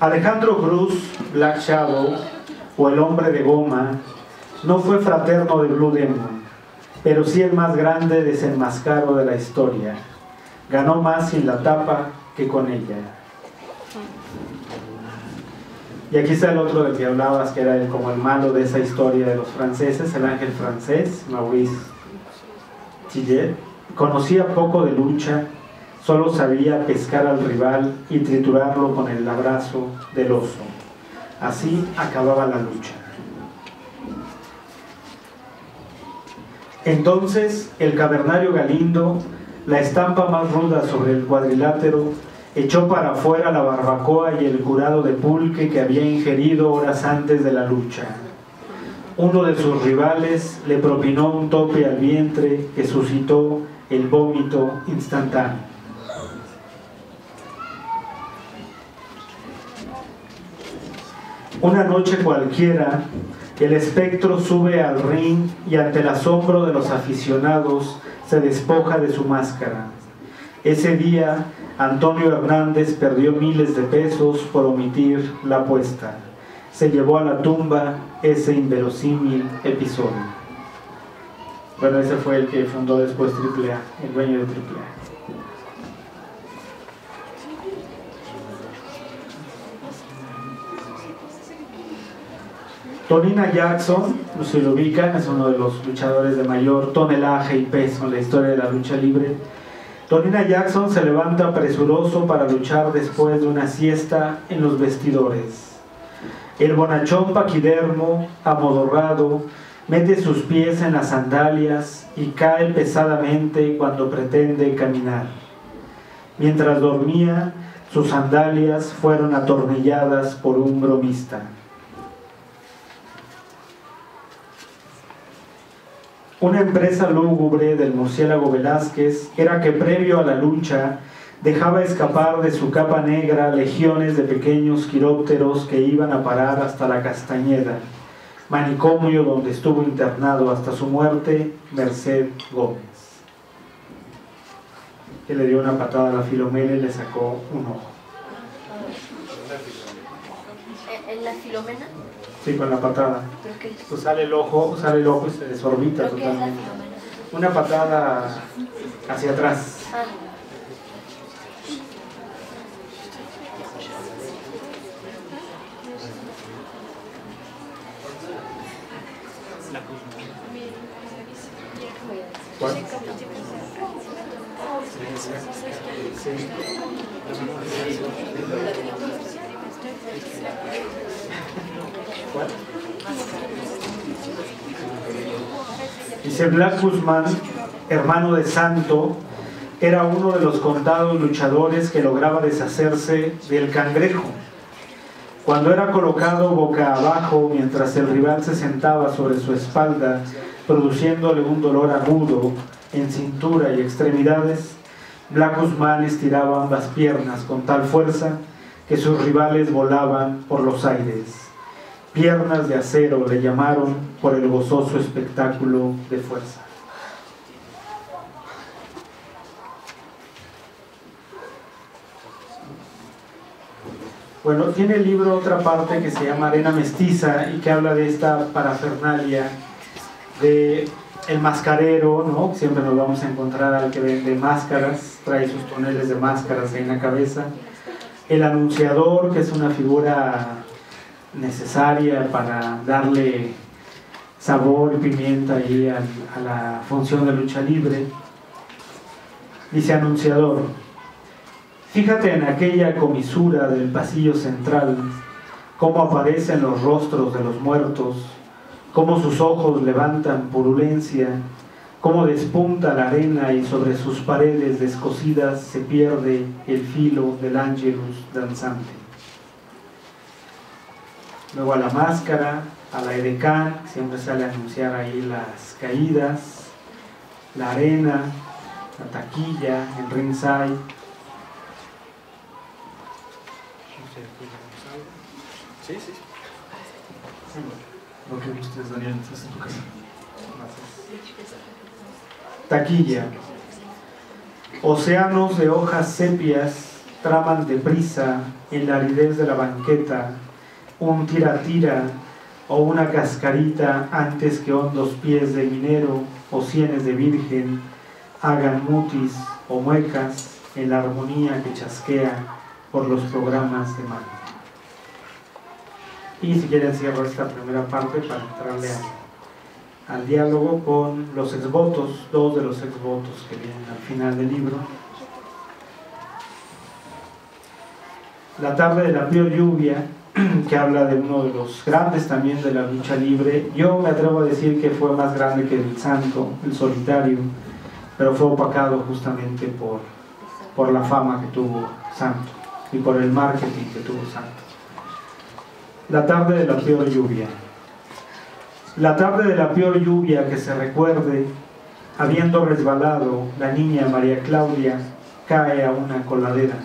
Alejandro Cruz, Black Shadow, o el Hombre de Goma, no fue fraterno de Blue Demon, pero sí el más grande desenmascaro de la historia. Ganó más sin la tapa que con ella. Y aquí está el otro del que hablabas, que era como el malo de esa historia de los franceses, el ángel francés, Maurice Tillet. Conocía poco de lucha, solo sabía pescar al rival y triturarlo con el abrazo del oso. Así acababa la lucha. Entonces el cavernario Galindo, la estampa más ruda sobre el cuadrilátero, echó para afuera la barbacoa y el curado de pulque que había ingerido horas antes de la lucha. Uno de sus rivales le propinó un tope al vientre que suscitó el vómito instantáneo. Una noche cualquiera, el espectro sube al ring y ante el asombro de los aficionados se despoja de su máscara. Ese día, Antonio Hernández perdió miles de pesos por omitir la apuesta. Se llevó a la tumba ese inverosímil episodio. Bueno, ese fue el que fundó después AAA, el dueño de AAA. Tonina Jackson, si lo ubican, es uno de los luchadores de mayor tonelaje y peso en la historia de la lucha libre. Tonina Jackson se levanta presuroso para luchar después de una siesta en los vestidores. El bonachón paquidermo, amodorrado, mete sus pies en las sandalias y cae pesadamente cuando pretende caminar. Mientras dormía, sus sandalias fueron atornilladas por un bromista. Una empresa lúgubre del murciélago Velázquez era que previo a la lucha dejaba escapar de su capa negra legiones de pequeños quirópteros que iban a parar hasta la Castañeda, manicomio donde estuvo internado hasta su muerte Merced Gómez. que le dio una patada a la Filomena y le sacó un ojo. ¿En la Filomena? Sí, con la patada. ¿Pero qué? Pues sale el ojo y se desorbita ¿Pero qué es la totalmente. Filomena? Una patada hacia atrás. Ah. ¿Cuál? ¿Cuál? Dice Blas Guzmán, hermano de Santo, era uno de los contados luchadores que lograba deshacerse del cangrejo. Cuando era colocado boca abajo mientras el rival se sentaba sobre su espalda, produciéndole un dolor agudo en cintura y extremidades, Blas Guzmán estiraba ambas piernas con tal fuerza que sus rivales volaban por los aires. Piernas de acero le llamaron por el gozoso espectáculo de fuerza. Bueno, tiene el libro otra parte que se llama Arena Mestiza y que habla de esta parafernalia de el mascarero, ¿no? Siempre nos vamos a encontrar al que vende máscaras, trae sus toneles de máscaras ahí en la cabeza. El anunciador, que es una figura necesaria para darle sabor y pimienta ahí a la función de lucha libre. Dice anunciador: fíjate en aquella comisura del pasillo central, cómo aparecen los rostros de los muertos, cómo sus ojos levantan purulencia, cómo despunta la arena y sobre sus paredes descosidas se pierde el filo del ángelus danzante. Luego a la máscara, a la edecán, siempre sale a anunciar ahí las caídas, la arena, la taquilla, el ringside. Sí. Lo que ustedes, Daniel, estás en tu casa. Taquilla. Océanos de hojas sepias traman deprisa en la aridez de la banqueta un tira-tira o una cascarita antes que hondos pies de minero o sienes de virgen hagan mutis o muecas en la armonía que chasquea por los programas de mano. Y si quieren cierro esta primera parte para entrarle al diálogo con los exvotos, dos de los exvotos que vienen al final del libro. La tarde de la peor lluvia, que habla de uno de los grandes también de la lucha libre. Yo me atrevo a decir que fue más grande que el Santo, el Solitario, pero fue opacado justamente por la fama que tuvo Santo y por el marketing que tuvo Santo. La tarde de la peor lluvia. La tarde de la peor lluvia que se recuerde, habiendo resbalado, la niña María Claudia cae a una coladera.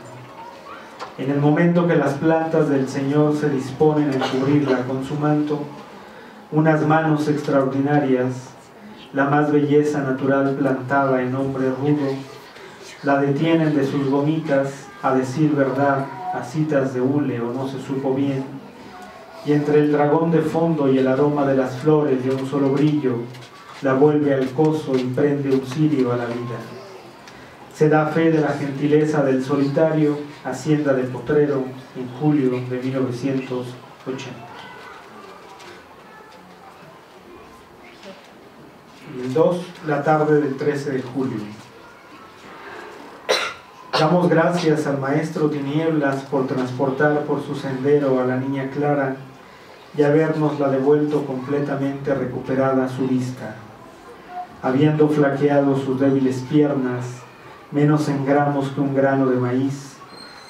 En el momento que las plantas del Señor se disponen a cubrirla con su manto, unas manos extraordinarias, la más belleza natural plantada en hombre rudo, la detienen de sus gomitas, a decir verdad, a citas de hule o no se supo bien, y entre el dragón de fondo y el aroma de las flores de un solo brillo, la vuelve al coso y prende un cirio a la vida. Se da fe de la gentileza del Solitario, Hacienda de Potrero, en julio de 1980. Y el 2, la tarde del 13 de julio. Damos gracias al maestro Tinieblas por transportar por su sendero a la niña Clara y habernosla devuelto completamente recuperada a su vista. Habiendo flaqueado sus débiles piernas, menos en gramos que un grano de maíz,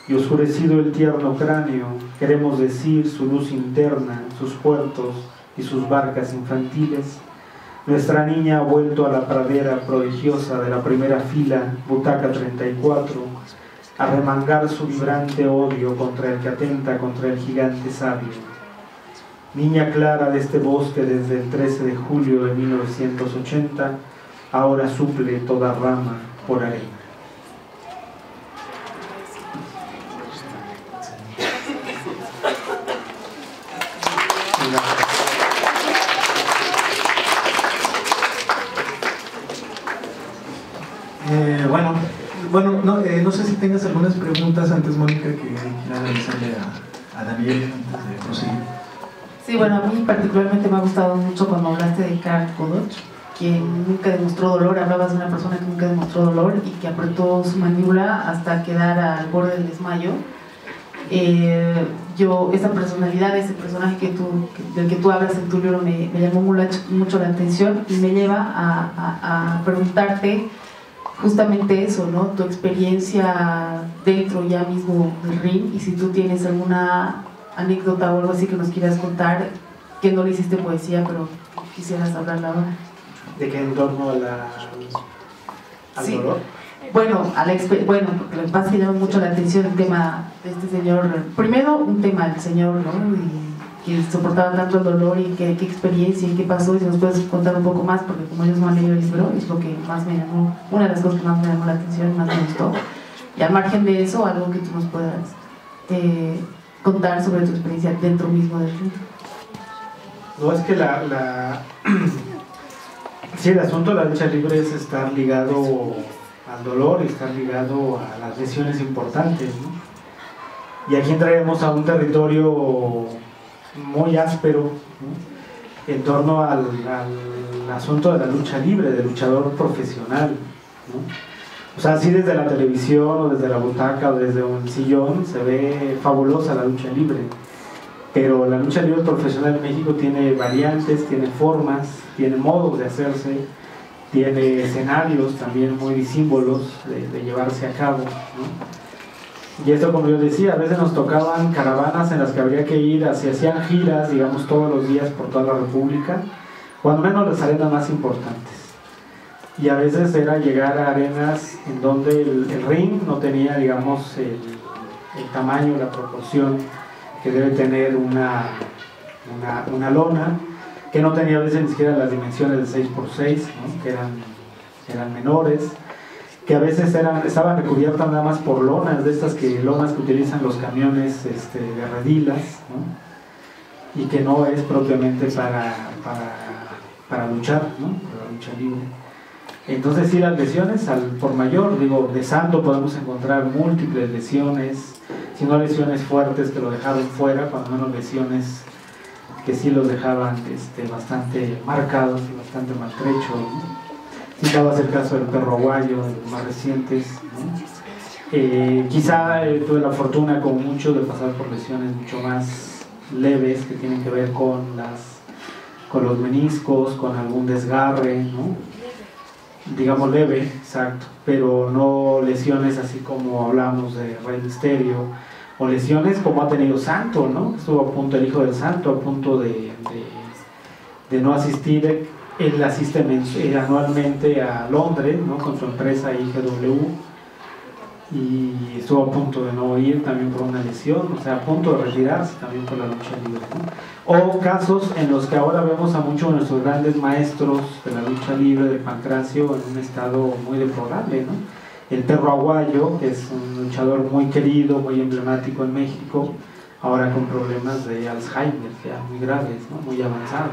y oscurecido el tierno cráneo, queremos decir su luz interna, sus puertos y sus barcas infantiles, nuestra niña ha vuelto a la pradera prodigiosa de la primera fila, butaca 34, a remangar su vibrante odio contra el que atenta contra el gigante sabio. Niña Clara de este bosque desde el 13 de julio de 1980, ahora suple toda rama por arena. Bueno, no sé si tengas algunas preguntas antes, Mónica, que quiera realizarle a Daniel antes de proseguir. Sí, bueno, a mí particularmente me ha gustado mucho cuando hablaste de Karl Kodoch, quien nunca demostró dolor. Hablabas de una persona que nunca demostró dolor y que apretó su mandíbula hasta quedar al borde del desmayo. Esa personalidad, ese personaje del que tú hablas en tu libro me llamó mucho la atención y me lleva a preguntarte justamente eso, ¿no? Tu experiencia dentro ya mismo del ring, y si tú tienes alguna anécdota o algo así que nos quieras contar, que no le hiciste poesía, pero quisieras hablarla ahora. ¿De qué en torno al Sí. dolor? Bueno, porque lo que pasa es que llama mucho la atención el tema de este señor. Primero, un tema del señor, ¿no? Y que soportaba tanto el dolor y qué experiencia y qué pasó, y si nos puedes contar un poco más, porque como ellos no han leído el libro, es lo que más me llamó, una de las cosas que más me llamó la atención, más me gustó. Y al margen de eso, algo que tú nos puedas contar sobre tu experiencia dentro mismo del ring. No, es que sí, el asunto de la lucha libre es estar ligado al dolor, estar ligado a las lesiones importantes, ¿no? Y aquí entraremos a un territorio muy áspero, ¿no? En torno al asunto de la lucha libre, del luchador profesional, ¿no? O sea, así desde la televisión o desde la butaca o desde un sillón se ve fabulosa la lucha libre, pero la lucha libre profesional en México tiene variantes, tiene formas, tiene modos de hacerse, tiene escenarios también muy símbolos de llevarse a cabo, ¿no? Y esto, como yo decía, a veces nos tocaban caravanas en las que habría que ir, se hacían giras, digamos, todos los días por toda la República, cuando menos las arenas más importantes. Y a veces era llegar a arenas en donde el ring no tenía, digamos, el tamaño, la proporción que debe tener una lona, que no tenía a veces ni siquiera las dimensiones de 6x6, ¿no? que eran menores, que a veces estaban recubiertas nada más por lonas, de estas lonas que utilizan los camiones de redilas, ¿no? Y que no es propiamente para luchar, ¿no? Para la lucha libre. Entonces sí, las lesiones al por mayor, digo, de santo podemos encontrar múltiples lesiones, si no lesiones fuertes que lo dejaron fuera, cuando menos lesiones que sí los dejaban bastante marcados y bastante maltrechos, ¿no? Citabas el caso del perro aguayo, de los más recientes, ¿no? Quizá tuve la fortuna, como muchos, de pasar por lesiones mucho más leves que tienen que ver con los meniscos, con algún desgarre, ¿no? Digamos leve, exacto, pero no lesiones así como hablamos de Rey Misterio, o lesiones como ha tenido Santo, ¿no? Estuvo a punto, el hijo del Santo, a punto de no asistir. Él asiste anualmente a Londres, ¿no? Con su empresa IGW, y estuvo a punto de no ir también por una lesión, o sea, a punto de retirarse también por la lucha libre, ¿no? O casos en los que ahora vemos a muchos de nuestros grandes maestros de la lucha libre, de Pancracio, en un estado muy deplorable, ¿no? El perro aguayo, que es un luchador muy querido, muy emblemático en México, ahora con problemas de Alzheimer ya muy graves, ¿no? Muy avanzados.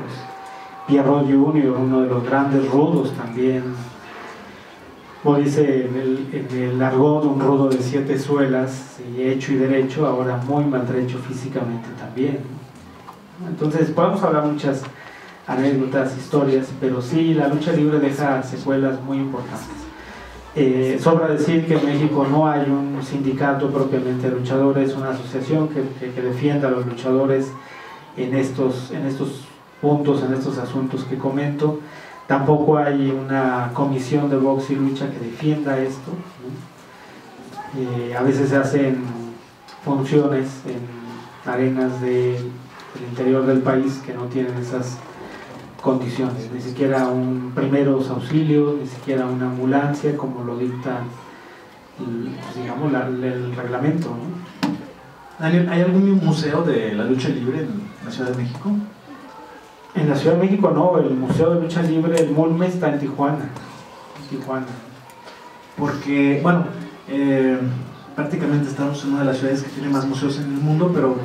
Pierrot Jr., uno de los grandes rudos también, como dice en el argot, un rudo de 7 suelas, hecho y derecho, ahora muy maltrecho físicamente también. Entonces podemos hablar muchas anécdotas, historias, pero sí, la lucha libre deja secuelas muy importantes. Sobra decir que en México no hay un sindicato propiamente de luchadores, una asociación que defienda a los luchadores en estos puntos, en estos asuntos que comento. Tampoco hay una comisión de box y lucha que defienda esto, ¿no? A veces se hacen funciones en arenas del interior del país que no tienen esas condiciones, ni siquiera un primeros auxilios, ni siquiera una ambulancia, como lo dicta digamos, el reglamento, ¿no? Daniel, ¿hay algún museo de la lucha libre en la Ciudad de México? En la Ciudad de México no, el Museo de Lucha Libre, el MULME, está en Tijuana. Porque, bueno, prácticamente estamos en una de las ciudades que tiene más museos en el mundo, pero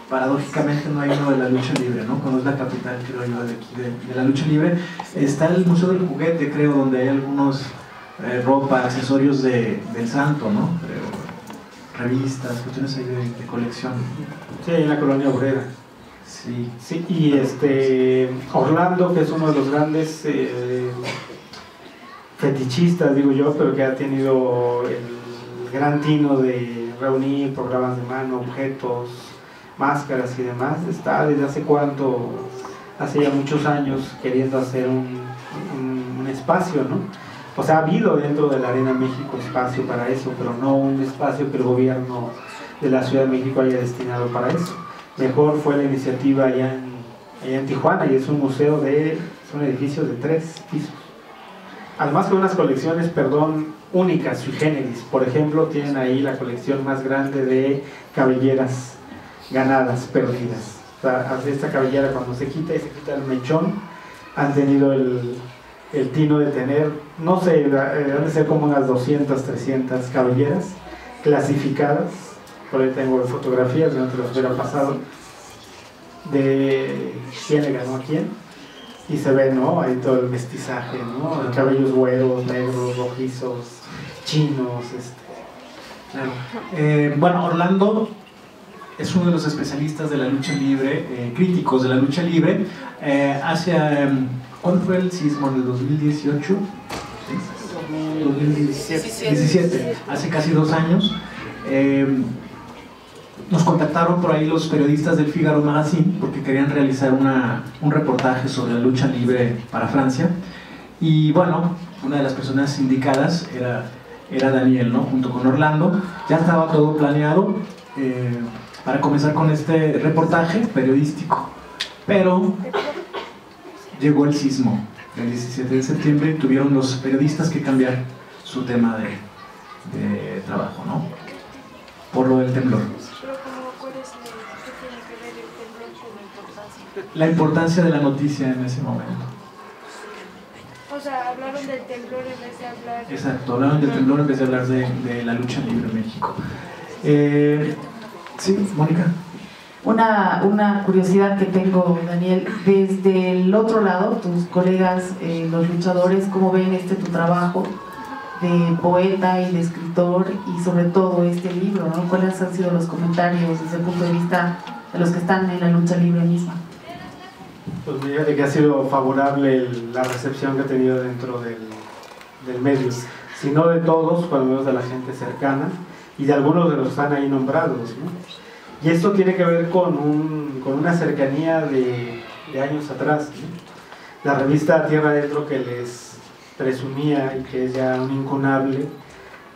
paradójicamente no hay uno de la lucha libre, ¿no? Cuando es la capital, creo yo, de aquí de la lucha libre. Está el Museo del Juguete, creo, donde hay algunos ropa, accesorios del santo, ¿no? Revistas, cuestiones ahí de colección. Sí, en la colonia obrera. Sí. Sí, y Orlando, que es uno de los grandes fetichistas, digo yo, pero que ha tenido el gran tino de reunir programas de mano, objetos, máscaras y demás, está desde hace ya muchos años queriendo hacer un espacio, ¿no? O sea, ha habido dentro de la Arena México espacio para eso, pero no un espacio que el gobierno de la Ciudad de México haya destinado para eso. Mejor fue la iniciativa allá en Tijuana, y es un museo es un edificio de 3 pisos. Además con unas colecciones, únicas, sui generis. Por ejemplo, tienen ahí la colección más grande de cabelleras ganadas, perdidas. O sea, esta cabellera cuando se quita el mechón, han tenido el tino de tener, no sé, deben ser como unas 200, 300 cabelleras clasificadas. Por ahí tengo fotografías, no te las hubiera pasado, de quién le ganó a quién, y se ve, ¿no? Ahí todo el mestizaje, ¿no? Cabellos güeros, negros, rojizos, chinos, Claro. Bueno, Orlando es uno de los especialistas de la lucha libre, críticos de la lucha libre. ¿Cuándo fue el sismo? ¿En el 2018? ¿Sí? 2017, hace casi 2 años. Nos contactaron por ahí los periodistas del Figaro Magazine porque querían realizar un reportaje sobre la lucha libre para Francia, y bueno, una de las personas indicadas era Daniel, ¿no? Junto con Orlando. Ya estaba todo planeado para comenzar con este reportaje periodístico, pero llegó el sismo el 17 de septiembre y tuvieron los periodistas que cambiar su tema de trabajo, ¿no? Por lo del temblor. La importancia de la noticia en ese momento. O sea, hablaron del temblor en vez de hablar... Exacto, hablaron del temblor en vez de hablar de la lucha libre en México. Sí, Mónica. Una curiosidad que tengo, Daniel, desde el otro lado, tus colegas, los luchadores, ¿cómo ven tu trabajo de poeta y de escritor, y sobre todo este libro, ¿no? ¿Cuáles han sido los comentarios desde el punto de vista de los que están en la lucha libre misma? Pues fíjate que ha sido favorable la recepción que ha tenido dentro del medio, si no de todos, cuando menos de la gente cercana y de algunos de los que están ahí nombrados, ¿no? Y esto tiene que ver con una cercanía de años atrás, ¿no? La revista Tierra Adentro, que les presumía y que es ya un incunable,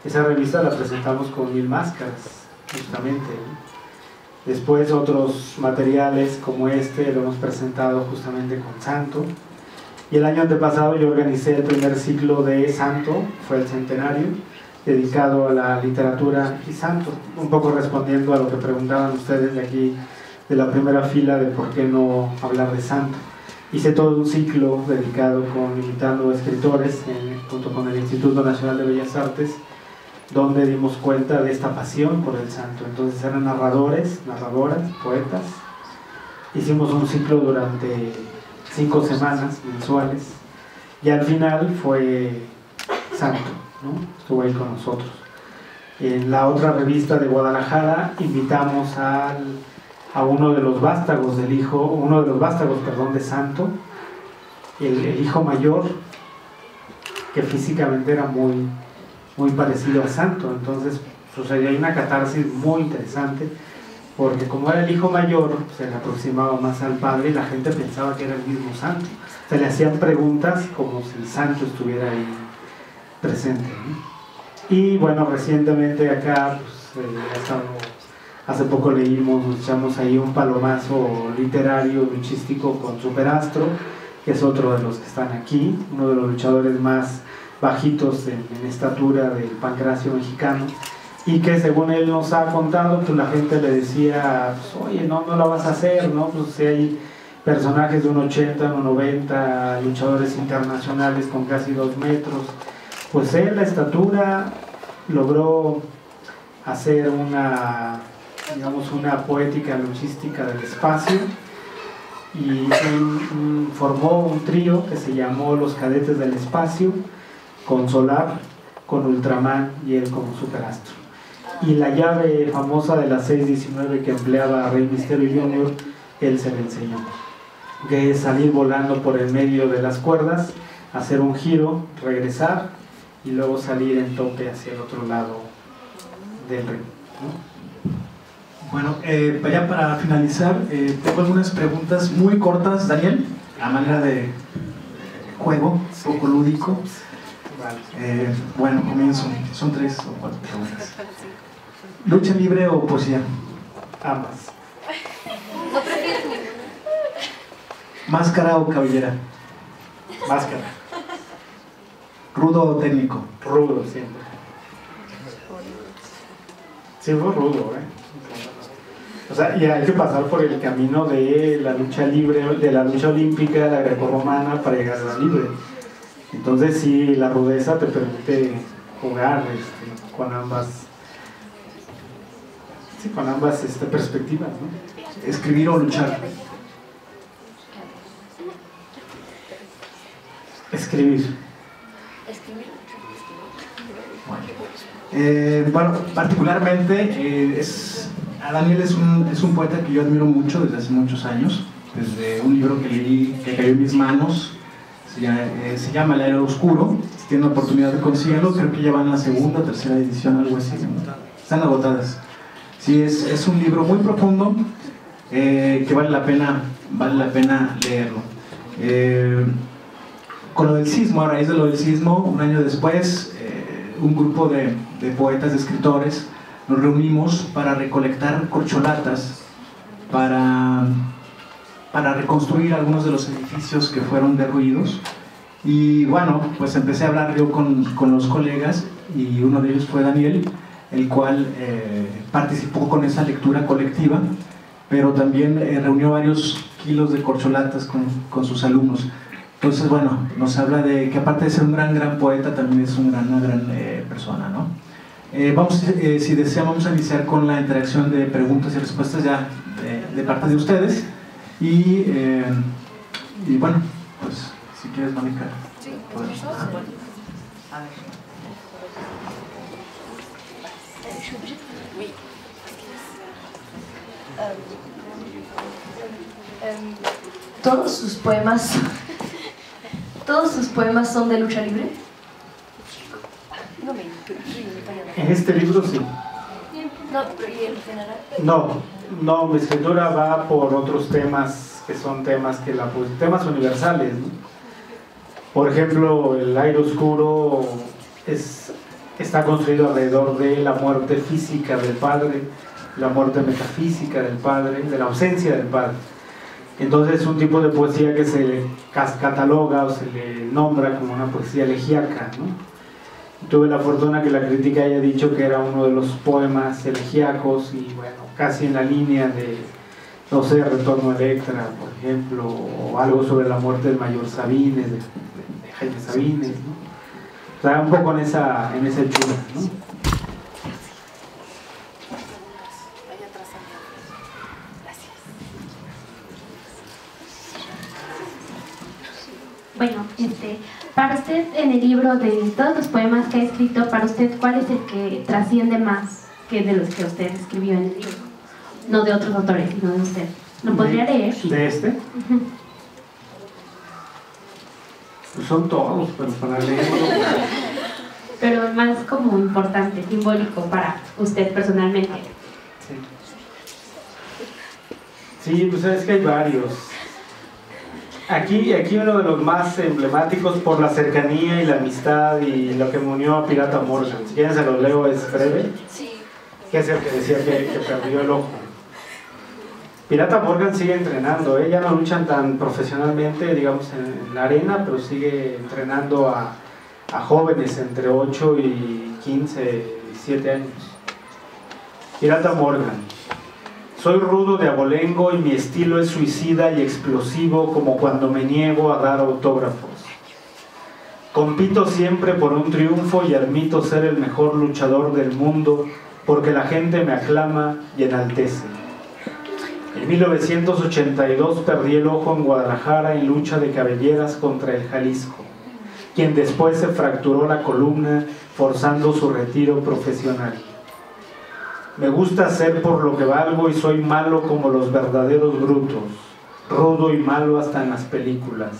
esa revista la presentamos con 1000 máscaras, justamente, ¿no? Después otros materiales como lo hemos presentado justamente con Santo. Y el año antepasado yo organicé el primer ciclo de Santo, fue el centenario, dedicado a la literatura y Santo, un poco respondiendo a lo que preguntaban ustedes de aquí, de la primera fila, de por qué no hablar de Santo. Hice todo un ciclo dedicado invitando escritores junto con el Instituto Nacional de Bellas Artes, donde dimos cuenta de esta pasión por el santo. Entonces eran narradores, narradoras, poetas. Hicimos un ciclo durante 5 semanas mensuales, y al final fue Santo, ¿no? Estuvo ahí con nosotros. En la otra revista de Guadalajara invitamos a uno de los vástagos de Santo, el hijo mayor, que físicamente era muy parecido a Santo. Entonces sucedió ahí una catarsis muy interesante, porque como era el hijo mayor, se le aproximaba más al padre y la gente pensaba que era el mismo Santo. Se le hacían preguntas como si el Santo estuviera ahí presente, ¿no? Y bueno, recientemente acá, hace poco leímos, nos echamos ahí un palomazo literario, luchístico con Superastro, que es otro de los que están aquí, uno de los luchadores más bajitos en estatura del pancracio mexicano, y que según él nos ha contado, pues la gente le decía, pues, oye, no la vas a hacer, ¿no? Pues si hay personajes de 1,80, 1,90, luchadores internacionales con casi 2 metros, pues él, la estatura, logró hacer una poética luchística del espacio, y formó un trío que se llamó Los Cadetes del Espacio, con Solar, con Ultraman y él como Superastro. Y la llave famosa de la 619 que empleaba Rey Mysterio Jr., él se le enseñó, que es salir volando por el medio de las cuerdas, hacer un giro, regresar y luego salir en tope hacia el otro lado del ring, ¿no? Bueno, ya para finalizar, tengo algunas preguntas muy cortas, Daniel, a manera de juego, un poco lúdico. Vale. Bueno, comienzo. Son 3 o 4 preguntas. ¿Lucha libre o poesía? Ambas. No prefieres ninguna. ¿Máscara o cabellera? Máscara. ¿Rudo o técnico? Rudo siempre. Sí, fue rudo, O sea, y hay que pasar por el camino de la lucha libre, de la lucha olímpica, la grecorromana, para llegar a la libre. Entonces sí, la rudeza te permite jugar con ambas, perspectivas, ¿no? ¿Escribir o luchar? Escribir. Bueno, particularmente a Daniel es un poeta que yo admiro mucho desde hace muchos años, desde un libro que leí que cayó en mis manos, se llama El Aire Oscuro. Si tienen la oportunidad de conseguirlo, creo que ya van en la segunda o tercera edición, algo así, están agotadas. Sí, es un libro muy profundo, que vale la pena leerlo. Con lo del sismo, a raíz de lo del sismo, un año después, un grupo de poetas, de escritores, nos reunimos para recolectar corcholatas para reconstruir algunos de los edificios que fueron derruidos. Y bueno, pues empecé a hablar yo con los colegas, y uno de ellos fue Daniel, el cual participó con esa lectura colectiva, pero también reunió varios kilos de corcholatas con sus alumnos. Entonces, bueno, nos habla de que aparte de ser un gran poeta, también es una gran persona, ¿no? Si desean, vamos a iniciar con la interacción de preguntas y respuestas ya de parte de ustedes. Y bueno, pues si quieres, Mónica. Sí, podemos. A ver. Todos sus poemas son de lucha libre. En este libro sí. No, pero ¿y en general? No, mi escritura va por otros temas que son temas universales, ¿no? Por ejemplo, El Aire Oscuro está construido alrededor de la muerte física del padre, la muerte metafísica del padre, de la ausencia del padre. Entonces es un tipo de poesía que se le cataloga o se le nombra como una poesía elegíaca, ¿no? Tuve la fortuna que la crítica haya dicho que era uno de los poemas elegíacos, y bueno, casi en la línea de, no sé, Retorno a Electra, por ejemplo, o algo sobre la muerte del mayor Sabines, de Jaime Sabines, ¿no? O sea, un poco en esa hechura, ¿no? Bueno, para usted, en el libro de todos los poemas que ha escrito, para usted, ¿cuál es el que trasciende más que de los que usted escribió en el libro? No de otros autores, sino de usted. ¿Lo podría leer? ¿De este? Pues son todos, pero para leerlo. Pero más como importante, simbólico para usted personalmente. Sí, pues es que hay varios. Aquí uno de los más emblemáticos por la cercanía y la amistad y lo que me unió a Pirata Morgan. Si quieren se los leo, es breve. Sí. Que es el que decía que perdió el ojo. Pirata Morgan sigue entrenando, ya no luchan tan profesionalmente, digamos, en la arena, pero sigue entrenando a jóvenes entre 8 y 15, 17 años. Pirata Morgan. Soy rudo de abolengo y mi estilo es suicida y explosivo, como cuando me niego a dar autógrafos. Compito siempre por un triunfo y admito ser el mejor luchador del mundo, porque la gente me aclama y enaltece. En 1982 perdí el ojo en Guadalajara en lucha de cabelleras contra el Jalisco. quien después se fracturó la columna forzando su retiro profesional. Me gusta ser por lo que valgo y soy malo como los verdaderos brutos, rudo y malo hasta en las películas.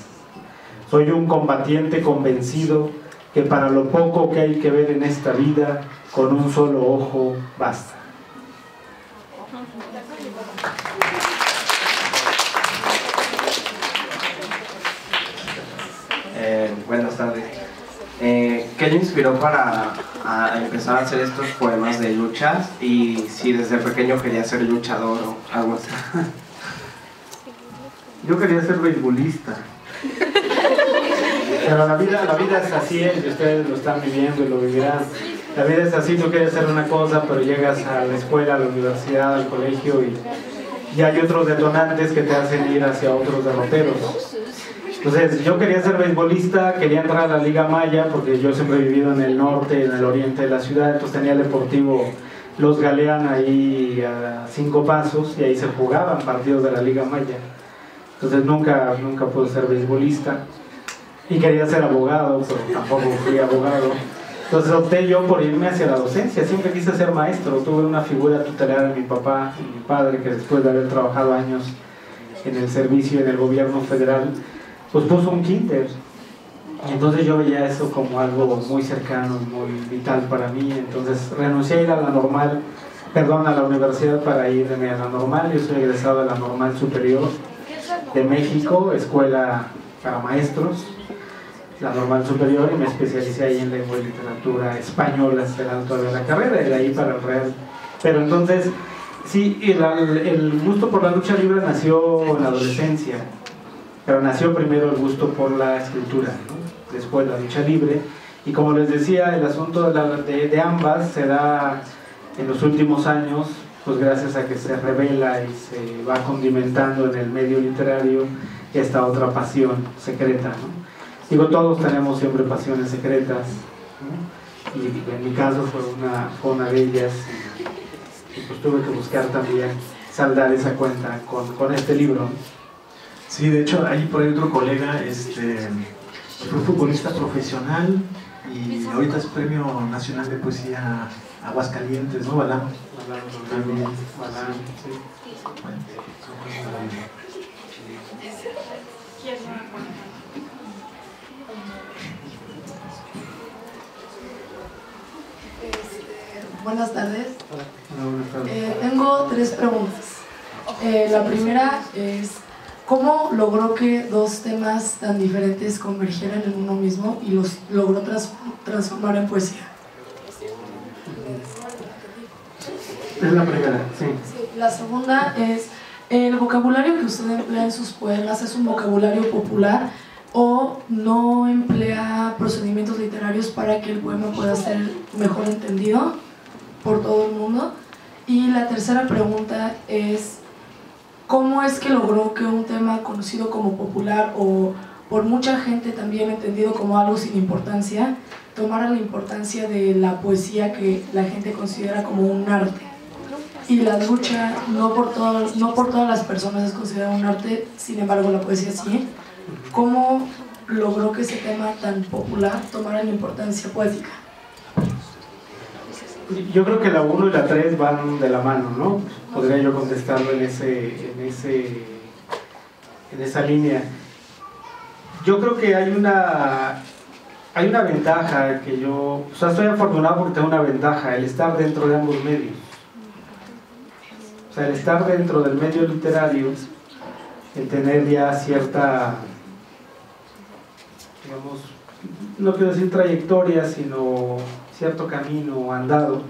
Soy un combatiente convencido que para lo poco que hay que ver en esta vida, con un solo ojo basta. Buenas tardes. ¿Qué le inspiró para empezar a hacer estos poemas de luchas? Y si desde pequeño quería ser luchador o algo así. Yo quería ser beisbolista. Pero la vida es así, y ustedes lo están viviendo y lo vivirán. La vida es así, tú quieres hacer una cosa, pero llegas a la escuela, a la universidad, al colegio y hay otros detonantes que te hacen ir hacia otros derroteros. Entonces, yo quería ser beisbolista, quería entrar a la Liga Maya, porque yo siempre he vivido en el norte, en el oriente de la ciudad, entonces tenía el Deportivo Los Galeán ahí a 5 pasos, y ahí se jugaban partidos de la Liga Maya. Entonces nunca pude ser beisbolista, y quería ser abogado, pero tampoco fui abogado. Entonces opté yo por irme hacia la docencia, siempre quise ser maestro. Tuve una figura tutelar en mi papá y mi padre, que después de haber trabajado años en el servicio en el gobierno federal, pues puso un kinder. Entonces yo veía eso como algo muy cercano, muy vital para mí. Entonces renuncié a ir a la normal, a la universidad para irme a la normal. Yo soy egresado de la Normal Superior de México, escuela para maestros, la Normal Superior, y me especialicé ahí en lengua y literatura española, será todavía la carrera, y de ahí para el Real. Pero entonces, sí, el gusto por la lucha libre nació en la adolescencia, pero nació primero el gusto por la escritura, ¿no? Después la lucha libre, y como les decía, el asunto de ambas se da en los últimos años, pues gracias a que se revela y se va condimentando en el medio literario esta otra pasión secreta, ¿no? Digo, todos tenemos siempre pasiones secretas, ¿no? Y en mi caso fue una de ellas, y pues tuve que buscar también saldar esa cuenta con este libro. Sí, de hecho, hay por ahí otro colega, fue futbolista profesional y ahorita es Premio Nacional de Poesía Aguascalientes, ¿no? Balán. También, Balán, sí. Buenas tardes. Hola, buenas tardes. Tengo 3 preguntas. La primera es, ¿cómo logró que 2 temas tan diferentes convergieran en uno mismo y los logró transformar en poesía? Es la primera, sí. La segunda es, ¿el vocabulario que usted emplea en sus poemas es un vocabulario popular o no emplea procedimientos literarios para que el poema pueda ser mejor entendido por todo el mundo? Y la tercera pregunta es, ¿cómo es que logró que un tema conocido como popular o por mucha gente también entendido como algo sin importancia, tomara la importancia de la poesía que la gente considera como un arte? Y la lucha no por todas las personas es considerada un arte, sin embargo la poesía sí. ¿Cómo logró que ese tema tan popular tomara la importancia poética? Yo creo que la 1 y la 3 van de la mano, ¿no? Podría yo contestarlo en esa línea. Yo creo que hay una ventaja que yo... O sea, estoy afortunado porque tengo una ventaja, el estar dentro de ambos medios. O sea, el estar dentro del medio literario, el tener ya cierta, digamos, no quiero decir trayectoria, sino cierto camino andado,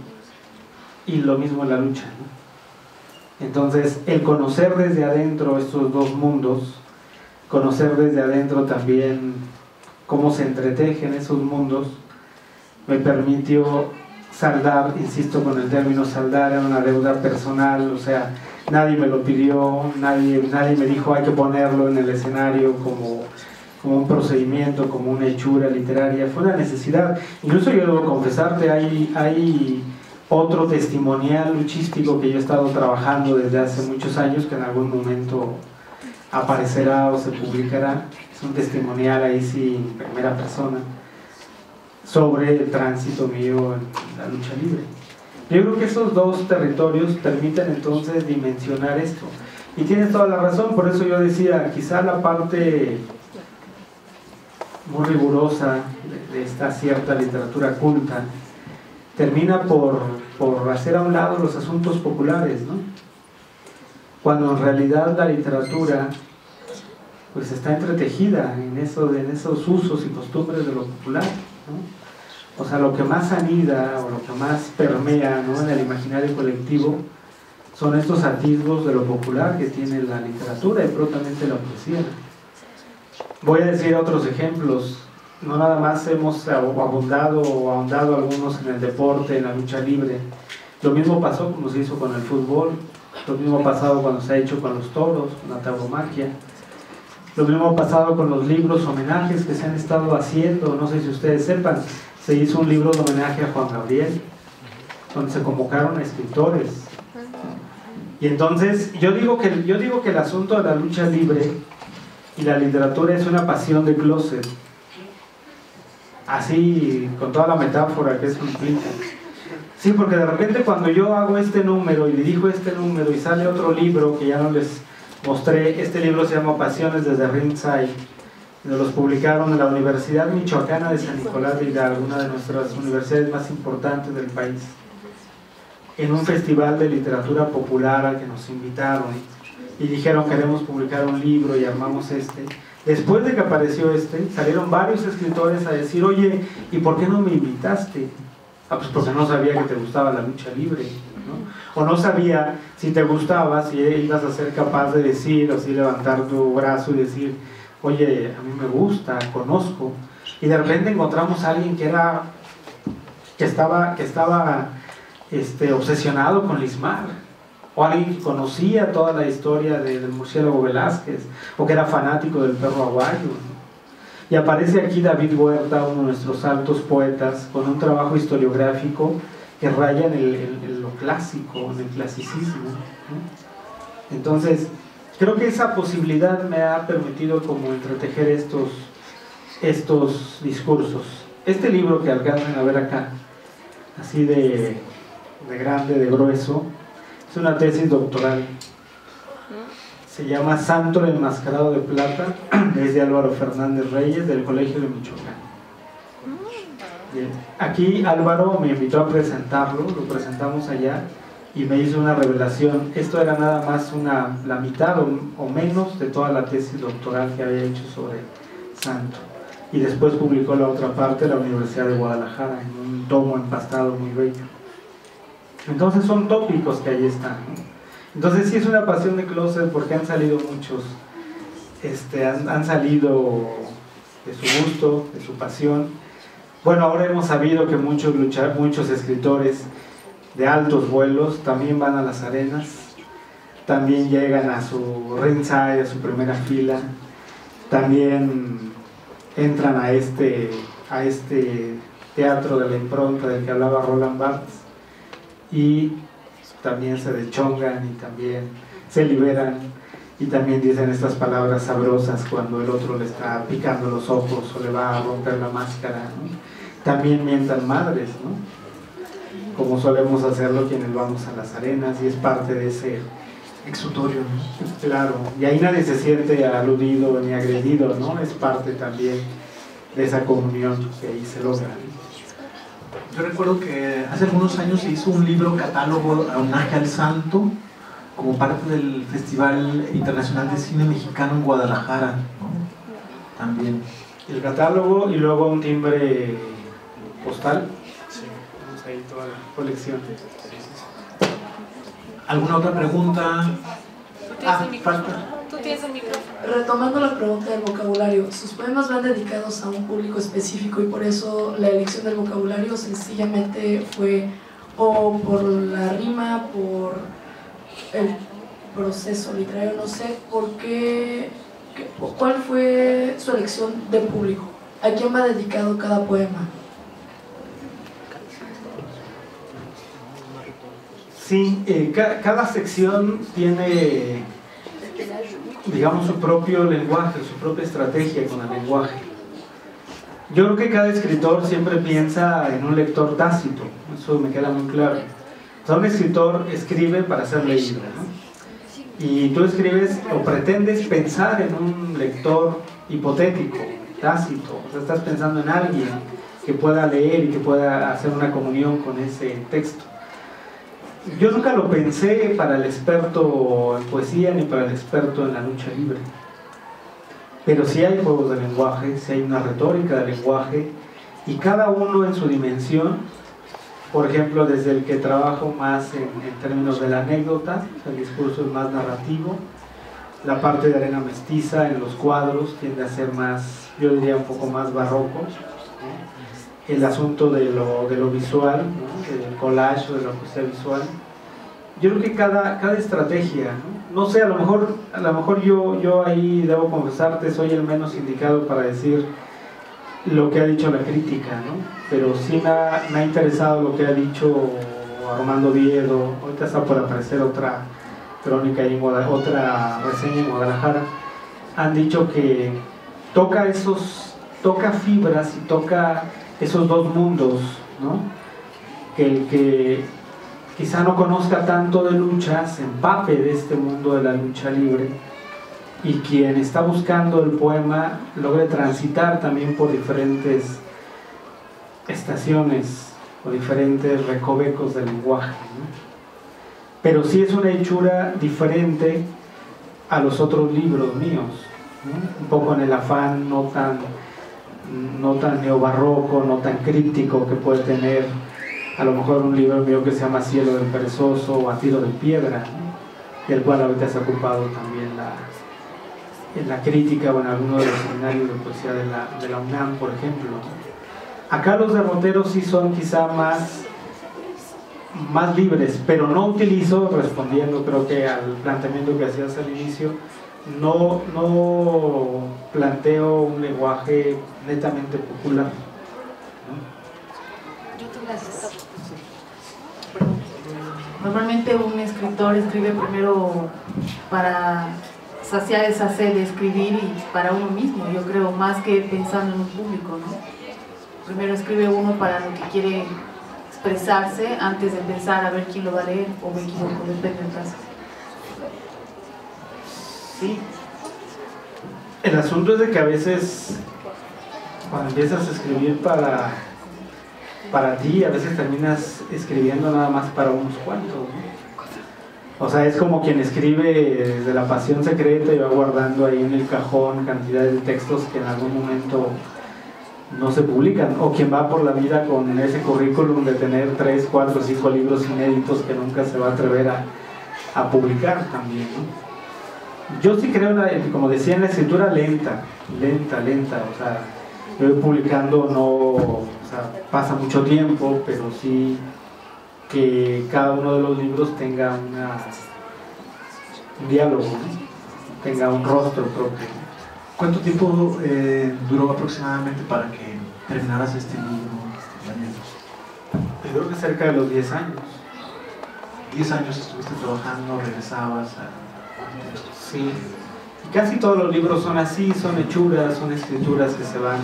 y lo mismo en la lucha, ¿no? Entonces, el conocer desde adentro estos 2 mundos, conocer desde adentro también cómo se entretejen esos mundos, me permitió saldar, insisto con el término saldar, era una deuda personal, o sea, nadie me lo pidió, nadie me dijo hay que ponerlo en el escenario como un procedimiento, como una hechura literaria, fue una necesidad. Incluso yo debo confesarte, hay otro testimonial luchístico que yo he estado trabajando desde hace muchos años, que en algún momento aparecerá o se publicará, es un testimonial ahí sí en primera persona sobre el tránsito mío en la lucha libre. Yo creo que esos dos territorios permiten entonces dimensionar esto. Y tienes toda la razón, por eso yo decía, quizá la parte muy rigurosa de esta cierta literatura culta termina por hacer a un lado los asuntos populares, ¿no? Cuando en realidad la literatura pues está entretejida en esos usos y costumbres de lo popular, ¿no? O sea, lo que más anida o lo que más permea, ¿no?, en el imaginario colectivo son estos atisbos de lo popular que tiene la literatura y propiamente la poesía. Voy a decir otros ejemplos. No nada más hemos abundado o ahondado algunos en el deporte, en la lucha libre. Lo mismo pasó como se hizo con el fútbol, lo mismo ha pasado cuando se ha hecho con los toros, con la tauromaquia. Lo mismo ha pasado con los libros homenajes que se han estado haciendo. No sé si ustedes sepan, se hizo un libro de homenaje a Juan Gabriel, donde se convocaron a escritores. Y entonces, yo digo que el asunto de la lucha libre y la literatura es una pasión de closet. Así, con toda la metáfora que eso implica. Sí, porque de repente cuando yo hago este número y dirijo este número y sale otro libro que ya no les mostré, este libro se llama Pasiones desde Ringside, los publicaron en la Universidad Michoacana de San Nicolás de Hidalgo, una de nuestras universidades más importantes del país, en un festival de literatura popular al que nos invitaron y dijeron queremos publicar un libro y armamos este. Después de que apareció salieron varios escritores a decir, oye, ¿y por qué no me invitaste? Ah, pues porque no sabía que te gustaba la lucha libre, ¿no? O no sabía si te gustaba, si ibas a ser capaz de decir, o si levantar tu brazo y decir, oye, a mí me gusta, conozco. Y de repente encontramos a alguien que estaba obsesionado con Lismar, o alguien que conocía toda la historia del murciélago Velázquez, o que era fanático del perro aguayo, ¿no? Y aparece aquí David Huerta, uno de nuestros altos poetas, con un trabajo historiográfico que raya en lo clásico, en el clasicismo, ¿no? Entonces, creo que esa posibilidad me ha permitido como entretejer estos discursos. Este libro que alcanzan a ver acá, así de grande, de grueso, es una tesis doctoral. Se llama Santo el Enmascarado de Plata, es de Álvaro Fernández Reyes, del Colegio de Michoacán. Bien. Aquí Álvaro me invitó a presentarlo, lo presentamos allá, y me hizo una revelación. Esto era nada más la mitad o menos de toda la tesis doctoral que había hecho sobre Santo. Y después publicó la otra parte en la Universidad de Guadalajara, en un tomo empastado muy bello. Entonces son tópicos que ahí están, ¿no? Entonces sí es una pasión de closet porque han salido muchos, han salido de su gusto, de su pasión. Bueno, ahora hemos sabido que muchos escritores de altos vuelos también van a las arenas, también llegan a su ringside, a su primera fila, también entran a este teatro de la impronta del que hablaba Roland Barthes, y también se deschongan y también se liberan y también dicen estas palabras sabrosas cuando el otro le está picando los ojos o le va a romper la máscara, ¿no? También mientan madres, ¿no? Como solemos hacerlo quienes vamos a las arenas, y es parte de ese exutorio, ¿no? Claro, y ahí nadie se siente aludido ni agredido, ¿no? Es parte también de esa comunión que ahí se logra. Yo recuerdo que hace algunos años se hizo un libro catálogo a homenaje al Santo como parte del Festival Internacional de Cine Mexicano en Guadalajara, ¿no? También. El catálogo y luego un timbre postal. Sí, tenemos ahí toda la colección. ¿Alguna otra pregunta? Falta. Tú tienes el micrófono. Retomando la pregunta del vocabulario, ¿sus poemas van dedicados a un público específico y por eso la elección del vocabulario sencillamente fue o por la rima, por el proceso literario, no sé, cuál fue su elección de público? ¿A quién va dedicado cada poema? Sí, cada sección tiene digamos, su propio lenguaje, su propia estrategia con el lenguaje. Yo creo que cada escritor siempre piensa en un lector tácito, eso me queda muy claro. O sea, un escritor escribe para ser leído, ¿no? Y tú escribes o pretendes pensar en un lector hipotético, tácito, o sea, estás pensando en alguien que pueda leer y que pueda hacer una comunión con ese texto. Yo nunca lo pensé para el experto en poesía ni para el experto en la lucha libre. Pero sí hay juegos de lenguaje, sí hay una retórica de lenguaje, y cada uno en su dimensión. Por ejemplo, desde el que trabajo más en términos de la anécdota, el discurso es más narrativo, la parte de arena mestiza en los cuadros tiende a ser más, yo diría un poco más barroco, ¿no? El asunto de lo visual, ¿no? Del collage, de la poesía visual. Yo creo que cada estrategia, no sé, a lo mejor yo ahí debo confesarte, soy el menos indicado para decir lo que ha dicho la crítica, ¿no? Pero sí me ha interesado lo que ha dicho Armando Viedo. Ahorita está por aparecer otra crónica y otra reseña en Guadalajara. Han dicho que toca fibras y toca esos dos mundos, ¿no? Que el que quizá no conozca tanto de lucha se empape de este mundo de la lucha libre, y quien está buscando el poema logre transitar también por diferentes estaciones o diferentes recovecos del lenguaje, ¿no? Pero sí es una hechura diferente a los otros libros míos, ¿no? Un poco en el afán no tan neobarroco, no tan críptico que puede tener a lo mejor un libro mío que se llama Cielo del Perezoso o A Tiro de Piedra, ¿no? Del cual ahorita se ha ocupado también en la crítica o en alguno de los seminarios de poesía de la UNAM, por ejemplo. Acá los derroteros sí son quizá más libres, pero no utilizo, respondiendo creo que al planteamiento que hacías al inicio, no planteo un lenguaje netamente popular, ¿no? Gracias. Normalmente un escritor escribe primero para saciar esa sed de escribir y para uno mismo, yo creo, más que pensando en un público, ¿no? Primero escribe uno para lo que quiere expresarse antes de pensar a ver quién lo va a leer, o me equivoco, depende del caso. Sí. El asunto es de que a veces cuando empiezas a escribir para ti, a veces terminas escribiendo nada más para unos cuantos, ¿no? O sea, es como quien escribe desde La Pasión Secreta y va guardando ahí en el cajón cantidades de textos que en algún momento no se publican, o quien va por la vida con ese currículum de tener 3, 4, 5 libros inéditos que nunca se va a atrever a publicar también, ¿no? Yo sí creo, como decía, en la escritura lenta, o sea, yo voy publicando, o sea, pasa mucho tiempo, pero sí que cada uno de los libros tenga un diálogo, ¿no? Tenga un rostro propio. ¿Cuánto tiempo duró aproximadamente para que terminaras este libro, Daniel? Yo creo que cerca de los 10 años. 10 años estuviste trabajando, regresabas a... Sí, y casi todos los libros son así, son hechuras, son escrituras que se van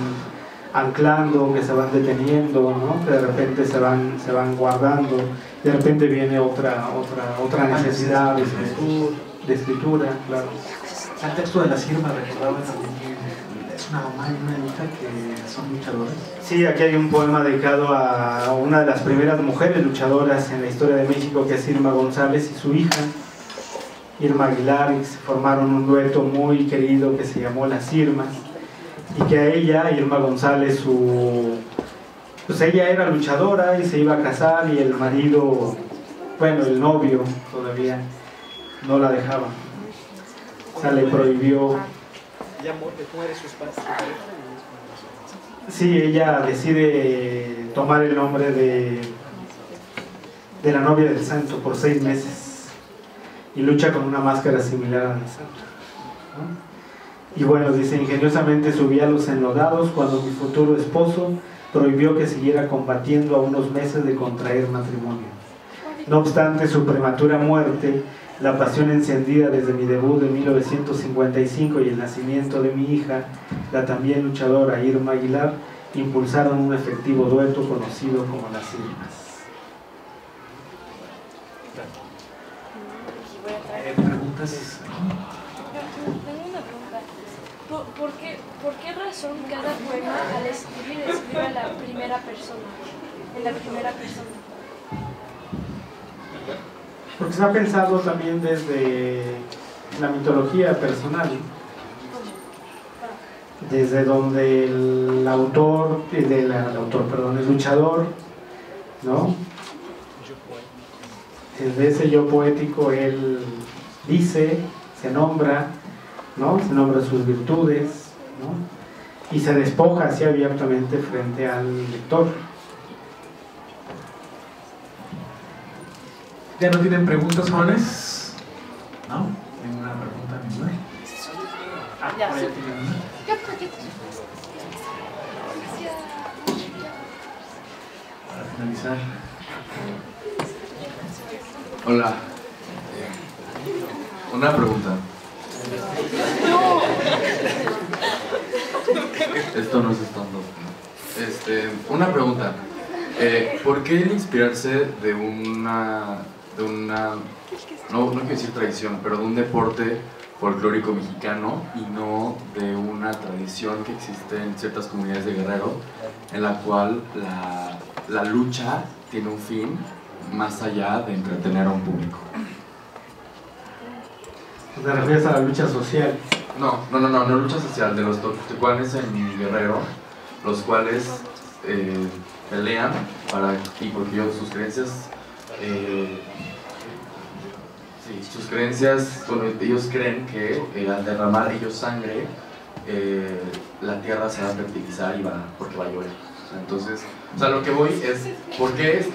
anclando, que se van deteniendo, ¿no? Que de repente se van guardando, de repente viene otra necesidad de escritura, claro. El texto de la Sirma recordaba también que es una mamá y una hija que son luchadoras. Sí, aquí hay un poema dedicado a una de las primeras mujeres luchadoras en la historia de México, que es Irma González, y su hija Irma Aguilar, y formaron un dueto muy querido que se llamó Las Irmas, y que a ella, Irma González, pues ella era luchadora y se iba a casar, y el marido, bueno, el novio todavía no la dejaba, o sea, le prohibió. Sí, ella decide tomar el nombre de la novia del santo por 6 meses y lucha con una máscara similar a la del santo, ¿no? Y bueno, dice: ingeniosamente subí a los enlodados cuando mi futuro esposo prohibió que siguiera combatiendo a unos meses de contraer matrimonio. No obstante su prematura muerte, la pasión encendida desde mi debut en 1955 y el nacimiento de mi hija, la también luchadora Irma Aguilar, impulsaron un efectivo dueto conocido como Las Irmas. ¿Preguntas? Tengo una pregunta. ¿Por qué razón cada poema al escribe a la primera persona? En la primera persona. Porque se ha pensado también desde la mitología personal, desde donde el luchador, ¿no? Desde ese yo poético él dice, se nombra, ¿no? Se nombra sus virtudes, ¿no? Y se despoja así abiertamente frente al lector. ¿Ya no tienen preguntas, jóvenes? ¿No? ¿Ninguna pregunta? ¿Ninguna? Ya, ¿Por ahí sí. tienen una? Para finalizar. Hola. Una pregunta. Esto no es stand-up. Una pregunta. ¿Por qué el inspirarse de una no quiero decir tradición, pero de un deporte folclórico mexicano y no de una tradición que existe en ciertas comunidades de Guerrero, en la cual la lucha tiene un fin más allá de entretener a un público? ¿Te refieres a la lucha social? No lucha social, de los tecuanes en Guerrero, los cuales pelean y porque sus creencias, ellos creen que al derramar ellos sangre, la tierra se va a fertilizar porque va a llover. Entonces, lo que voy es, ¿por qué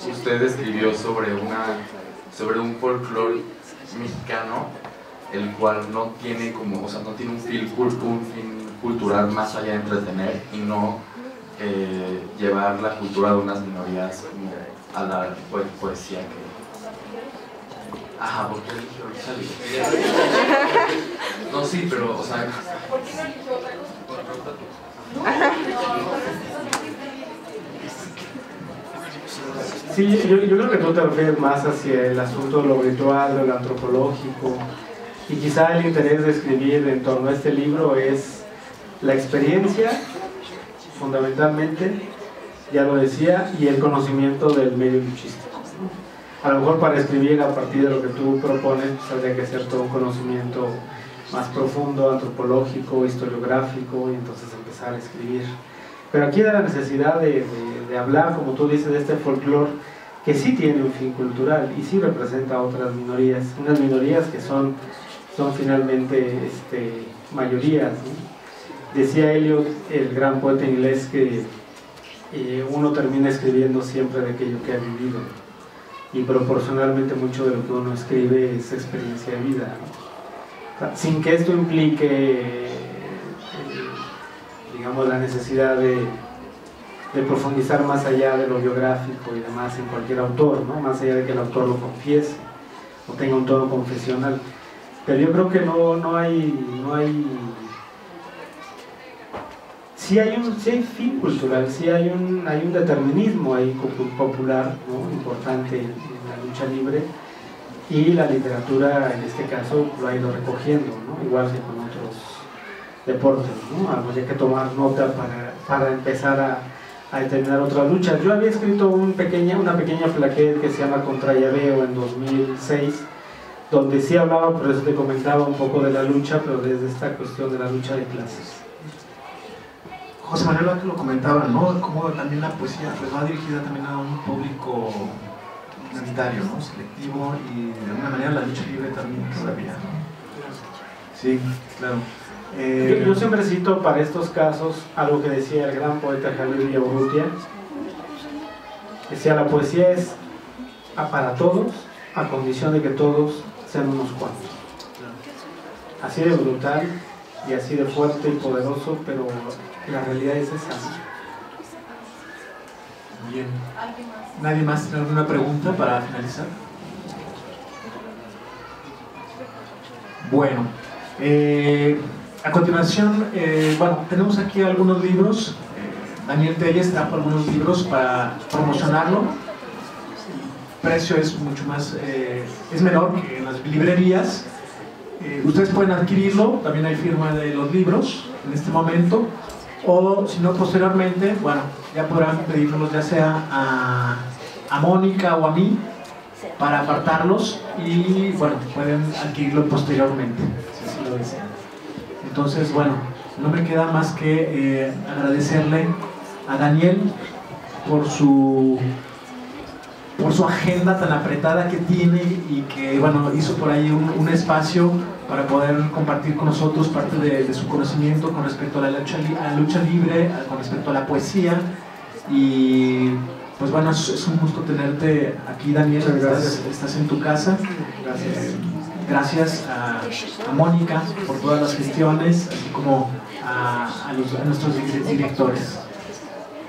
usted escribió sobre un folclore mexicano el cual no tiene no tiene un fin cultural más allá de entretener y no llevar la cultura de unas minorías como a la poesía que... Ajá, ¿por qué eligió esa línea? No, sí, pero, ¿Por qué no eligió otra cosa? Sí, yo creo que tú te refieres más hacia el asunto de lo ritual, de lo antropológico, y quizá el interés de escribir en torno a este libro es la experiencia, fundamentalmente, ya lo decía, y el conocimiento del medio luchístico. A lo mejor para escribir a partir de lo que tú propones, pues habría que hacer todo un conocimiento más profundo, antropológico, historiográfico, y entonces empezar a escribir. Pero aquí da la necesidad de hablar, como tú dices, de este folclore que sí tiene un fin cultural y sí representa a otras minorías, unas minorías que son finalmente mayorías, ¿no? Decía Eliot, el gran poeta inglés, que uno termina escribiendo siempre de aquello que ha vivido, y proporcionalmente mucho de lo que uno escribe es experiencia de vida, ¿no? O sea, sin que esto implique digamos la necesidad de profundizar más allá de lo biográfico y demás en cualquier autor, ¿no? Más allá de que el autor lo confiese o tenga un tono confesional. Pero yo creo que no hay sí hay fin cultural, sí hay un determinismo ahí popular, ¿no? Importante en la lucha libre, y la literatura en este caso lo ha ido recogiendo, ¿no? Igual que con otros deportes, ¿no? Habría que tomar nota para empezar a determinar otras luchas. Yo había escrito una pequeña plaquette que se llama Contra Llaveo en 2006, donde sí hablaba, por eso te comentaba un poco de la lucha, pero desde esta cuestión de la lucha de clases. José Manuel que lo comentaba, ¿no? Como también la poesía pues va dirigida también a un público minoritario, ¿no? Selectivo, y de alguna manera la lucha libre también todavía, ¿no? Sí, claro. Yo siempre cito para estos casos algo que decía el gran poeta Javier Villaurrutia. Decía: la poesía es para todos, a condición de que todos sean unos cuantos. Así de brutal y así de fuerte y poderoso, pero la realidad es esa, ¿no? Bien. ¿Nadie más tiene alguna pregunta para finalizar? Bueno, a continuación, bueno, tenemos aquí algunos libros. Daniel Telles trajo algunos libros para promocionarlo. El precio es mucho más, es menor que en las librerías. Ustedes pueden adquirirlo, también hay firma de los libros en este momento, o si no, posteriormente, bueno, ya podrán pedírnoslos ya sea a Mónica o a mí para apartarlos y bueno, pueden adquirirlo posteriormente, si así lo desean. Entonces, bueno, no me queda más que agradecerle a Daniel por su agenda tan apretada que tiene y que, bueno, hizo por ahí un espacio para poder compartir con nosotros parte de su conocimiento con respecto a la lucha libre, con respecto a la poesía. Y pues bueno, es un gusto tenerte aquí, Daniel. Estás en tu casa. Gracias a Mónica por todas las gestiones, así como a nuestros directores.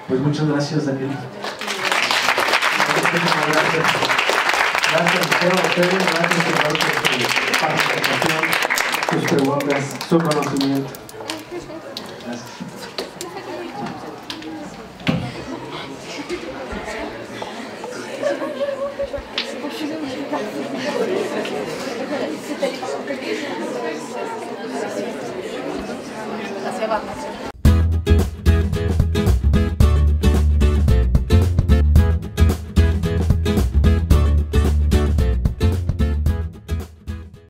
Pues muchas gracias, Daniel. Gracias. Gracias a ustedes, gracias por su participación, sus preguntas, su conocimiento. Gracias.